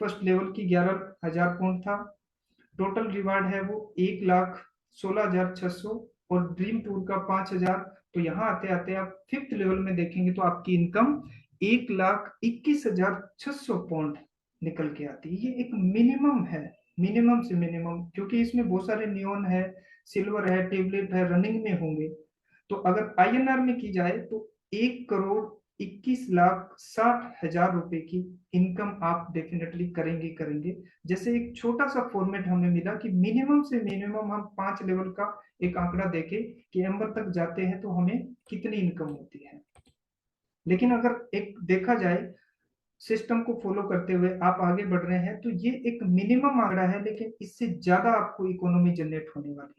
E: फर्स्ट लेवल की 11,000 पॉइंट था, टोटल रिवार्ड है वो 1,16,600 और ड्रीम टूर का 5,000। तो यहाँ आते आते आप फिफ्थ लेवल में देखेंगे तो आपकी इनकम 1,21,600 पॉइंट निकल के आती है। ये एक मिनिमम है, मिनिमम से मिनिमम, क्योंकि इसमें बहुत सारे नियॉन है, सिल्वर है, टेबलेट है, रनिंग में होंगे। तो अगर आईएनआर में की जाए तो 1,21,60,000 रुपए की इनकम आप डेफिनेटली करेंगे करेंगे। जैसे एक छोटा सा फॉर्मेट हमें मिला कि मिनिमम से मिनिमम हम 5 लेवल का एक आंकड़ा देखें कि एम्बर तक जाते हैं तो हमें कितनी इनकम होती है। लेकिन अगर एक देखा जाए सिस्टम को फॉलो करते हुए आप आगे बढ़ रहे हैं तो ये एक मिनिमम आंकड़ा है, लेकिन इससे ज्यादा आपको इकोनॉमी जनरेट होने वाली है।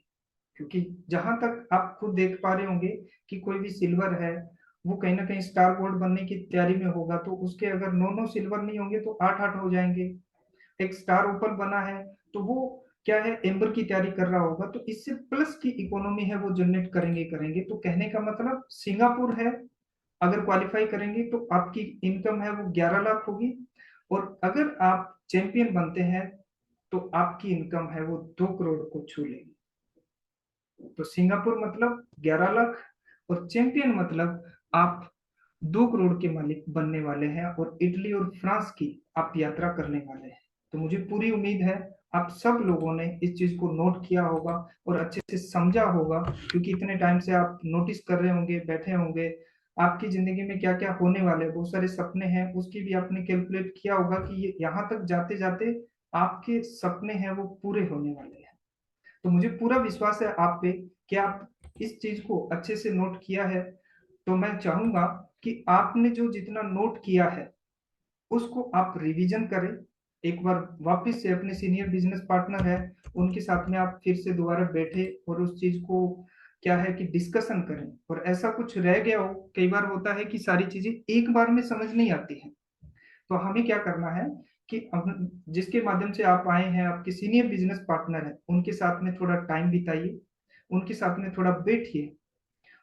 E: क्योंकि जहां तक आप खुद देख पा रहे होंगे कि कोई भी सिल्वर है, वो कहीं ना कहीं स्टार बोर्ड बनने की तैयारी में होगा, तो उसके अगर 9 9 सिल्वर नहीं होंगे तो 8 8 हो जाएंगे। एक स्टार ऊपर बना है तो वो क्या है, एम्बर की तैयारी कर रहा होगा, तो इससे प्लस की इकोनॉमी है वो जनरेट करेंगे करेंगे। तो कहने का मतलब सिंगापुर है, अगर क्वालिफाई करेंगे तो आपकी इनकम है वो 11 लाख होगी, और अगर आप चैंपियन बनते हैं तो आपकी इनकम है वो 2 करोड़ को छू लेगी। तो सिंगापुर मतलब 11 लाख और चैंपियन मतलब आप 2 करोड़ के मालिक बनने वाले हैं, और इटली और फ्रांस की आप यात्रा करने वाले हैं। तो मुझे पूरी उम्मीद है आप सब लोगों ने इस चीज को नोट किया होगा और अच्छे से समझा होगा, क्योंकि इतने टाइम से आप नोटिस कर रहे होंगे, बैठे होंगे, आपकी जिंदगी में क्या क्या होने वाले हैं, बहुत सारे सपने हैं, उसकी भी आपने कैलकुलेट किया होगा कि ये यहाँ तक जाते जाते आपके सपने हैं वो पूरे होने वाले हैं। तो मुझे पूरा विश्वास है आप पे कि आप इस चीज को अच्छे से नोट किया है। तो मैं चाहूंगा कि आपने जो जितना नोट किया है उसको आप रिवीजन करें, एक बार वापस से अपने सीनियर बिजनेस पार्टनर है उनके साथ में आप फिर से दोबारा बैठे और उस चीज को क्या है कि डिस्कशन करें। और ऐसा कुछ रह गया हो, कई बार होता है कि सारी चीजें एक बार में समझ नहीं आती हैं, तो हमें क्या करना है कि जिसके माध्यम से आप आए हैं, आपके सीनियर बिजनेस पार्टनर है, उनके साथ में थोड़ा टाइम बिताइए, उनके साथ में थोड़ा बैठिए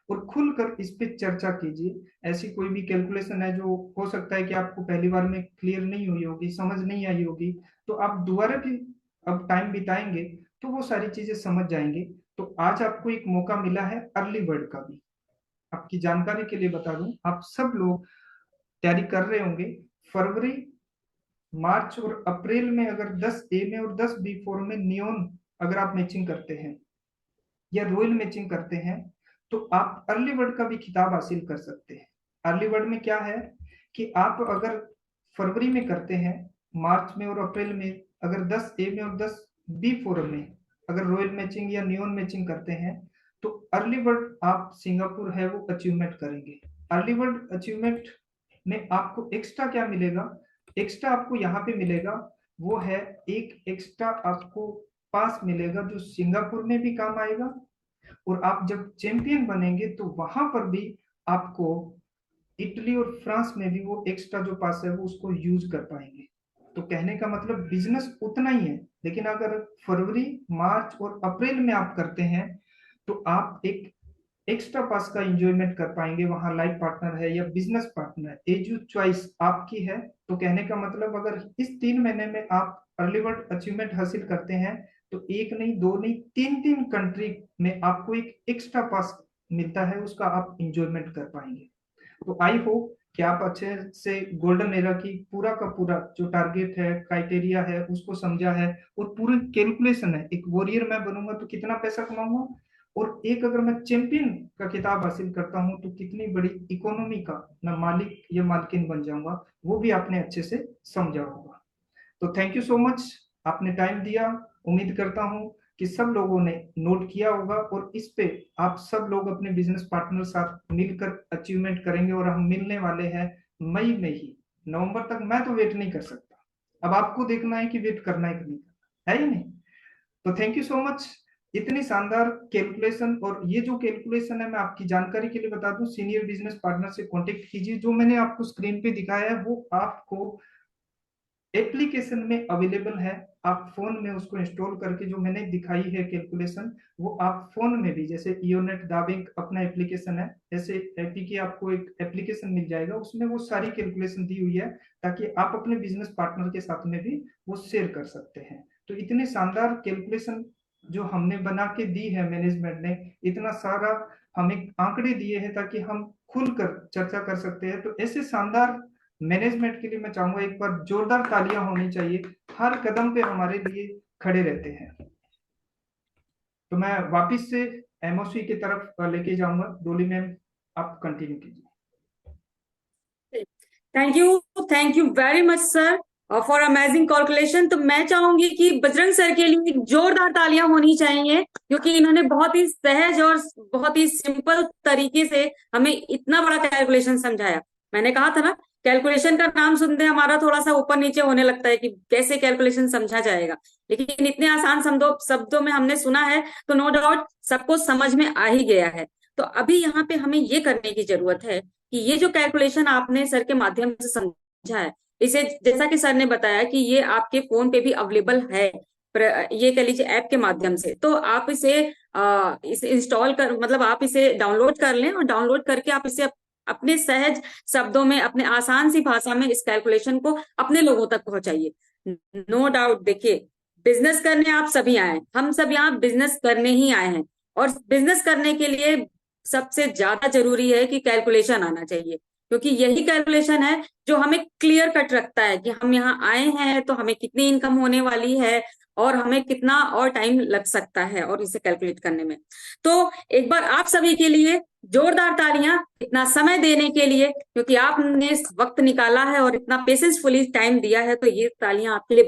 E: और खुलकर इस पे चर्चा कीजिए। ऐसी कोई भी कैलकुलेशन है जो हो सकता है कि आपको पहली बार में क्लियर नहीं हुई होगी, समझ नहीं आई होगी, तो आप दोबारा भी अब टाइम बिताएंगे तो वो सारी चीजें समझ जाएंगे। तो आज आपको एक मौका मिला है अर्ली बर्ड का भी। आपकी जानकारी के लिए बता दूं, आप सब लोग तैयारी कर रहे होंगे, फरवरी, मार्च और अप्रैल में अगर 10 ए में और 10 बी 4 में नियोन अगर आप मैचिंग करते हैं या रॉयल मैचिंग करते हैं तो आप अर्ली बर्ड का भी खिताब हासिल कर सकते हैं। अर्ली बर्ड में क्या है कि आप अगर फरवरी में करते हैं, मार्च में और अप्रैल में अगर 10 ए में और 10 बी 4 में अगर रॉयल मैचिंग या नियोन मैचिंग करते हैं तो अर्ली बर्ड आप सिंगापुर है वो अचीवमेंट करेंगे। अर्ली बर्ड अचीवमेंट में आपको एक्स्ट्रा क्या मिलेगा, एक्स्ट्रा आपको यहाँ पे मिलेगा वो है एक एक्स्ट्रा आपको पास मिलेगा जो सिंगापुर में भी काम आएगा, और आप जब चैंपियन बनेंगे तो वहां पर भी आपको इटली और फ्रांस में भी वो एक्स्ट्रा जो पास है वो उसको यूज कर पाएंगे। तो कहने का मतलब बिजनेस उतना ही है, लेकिन अगर फरवरी, मार्च और अप्रैल में आप करते हैं तो आप एक एक्स्ट्रा पास का एंजॉयमेंट कर पाएंगे। वहां लाइफ पार्टनर है या बिजनेस पार्टनर, एज चॉइस आपकी है। तो कहने का मतलब अगर इस 3 महीने में आप अर्ली बर्ड अचीवमेंट हासिल करते हैं तो एक नहीं, दो नहीं, 3 3 कंट्री में आपको एक एक्स्ट्रा पास मिलता है, उसका आप इंजॉयमेंट कर पाएंगे। तो आई होप कि आप अच्छे से गोल्डन एरा की पूरा का पूरा जो टारगेट है, क्राइटेरिया है, उसको समझा है, और पूरी कैलकुलेशन है, एक वॉरियर मैं बनूंगा तो कितना पैसा कमाऊंगा, और एक अगर मैं चैंपियन का खिताब हासिल करता हूं तो कितनी बड़ी इकोनॉमी का मैं मालिक या मालकिन बन जाऊंगा, वो भी आपने अच्छे से समझा होगा। तो थैंक यू सो मच, आपने टाइम दिया। उम्मीद करता हूं कि सब लोगों ने नोट किया होगा और इस पे आप सब लोग अपने बिजनेस पार्टनर साथ मिलकर अचीवमेंट करेंगे, और हम मिलने वाले हैं मई में ही, नवंबर तक मैं तो वेट नहीं कर सकता। अब आपको देखना है कि वेट करना है कि नहीं करना है, ही नहीं। तो थैंक यू सो मच, इतनी शानदार कैलकुलेशन। और ये जो कैलकुलेशन है, मैं आपकी जानकारी के लिए बता दूं, सीनियर बिजनेस पार्टनर से कांटेक्ट कीजिए। जो मैंने आपको स्क्रीन पे दिखाया है वो आपको एप्लीकेशन में अवेलेबल है। आप फोन में उसको इंस्टॉल करके, जो मैंने दिखाई है कैलकुलेशन, वो आप फोन में भी, जैसे इयोनेट दाबिंग अपना एप्लीकेशन है, ऐसे एपीके आपको एक एप्लीकेशन मिल जाएगा, उसमें वो सारी कैलकुलेशन दी हुई है, ताकि आप अपने बिजनेस पार्टनर के साथ में भी वो शेयर कर सकते हैं। तो इतनी शानदार कैलकुलेशन जो हमने बना के दी है, मैनेजमेंट ने इतना सारा हमें आंकड़े दिए हैं ताकि हम खुलकर चर्चा कर सकते हैं। तो ऐसे शानदार मैनेजमेंट के लिए मैं चाहूंगा एक बार जोरदार तालियां होनी चाहिए, हर कदम पे हमारे लिए खड़े रहते हैं। तो मैं वापस से एमओसी की तरफ लेके जाऊंगा। डोली मैम, आप कंटिन्यू कीजिए।
A: Thank you very much sir for amazing calculation. तो मैं चाहूंगी कि बजरंग सर के लिए एक जोरदार तालियां होनी चाहिए, क्योंकि इन्होंने बहुत ही सहज और बहुत ही सिंपल तरीके से हमें इतना बड़ा कैलकुलेशन समझाया। मैंने कहा था ना, कैलकुलेशन का नाम सुनते हमारा थोड़ा सा ऊपर नीचे होने लगता है कि कैसे कैलकुलेशन समझा जाएगा, लेकिन इतने आसान शब्दों में हमने सुना है तो नो डाउट सबको समझ में आ ही गया है। तो अभी यहाँ पे हमें ये करने की जरूरत है कि ये जो कैलकुलेशन आपने सर के माध्यम से समझा है, इसे जैसा कि सर ने बताया कि ये आपके फोन पे भी अवेलेबल है, ये कह लीजिए ऐप के माध्यम से, तो आप इसे इंस्टॉल कर, मतलब आप इसे डाउनलोड कर लें, और डाउनलोड करके आप इसे अपने सहज शब्दों में, अपने आसान सी भाषा में इस कैलकुलेशन को अपने लोगों तक पहुंचाइए। नो डाउट, देखिए, बिजनेस करने आप सभी आए हैं, हम सब यहाँ बिजनेस करने ही आए हैं, और बिजनेस करने के लिए सबसे ज्यादा जरूरी है कि कैलकुलेशन आना चाहिए, क्योंकि यही कैलकुलेशन है जो हमें क्लियर कट रखता है कि हम यहाँ आए हैं तो हमें कितनी इनकम होने वाली है, और हमें कितना और टाइम लग सकता है और इसे कैलकुलेट करने में। तो एक बार आप सभी के लिए जोरदार तालियां, इतना समय देने के लिए, क्योंकि आपने वक्त निकाला है और इतना पेशेंसफुली टाइम दिया है, तो ये तालियां आपके लिए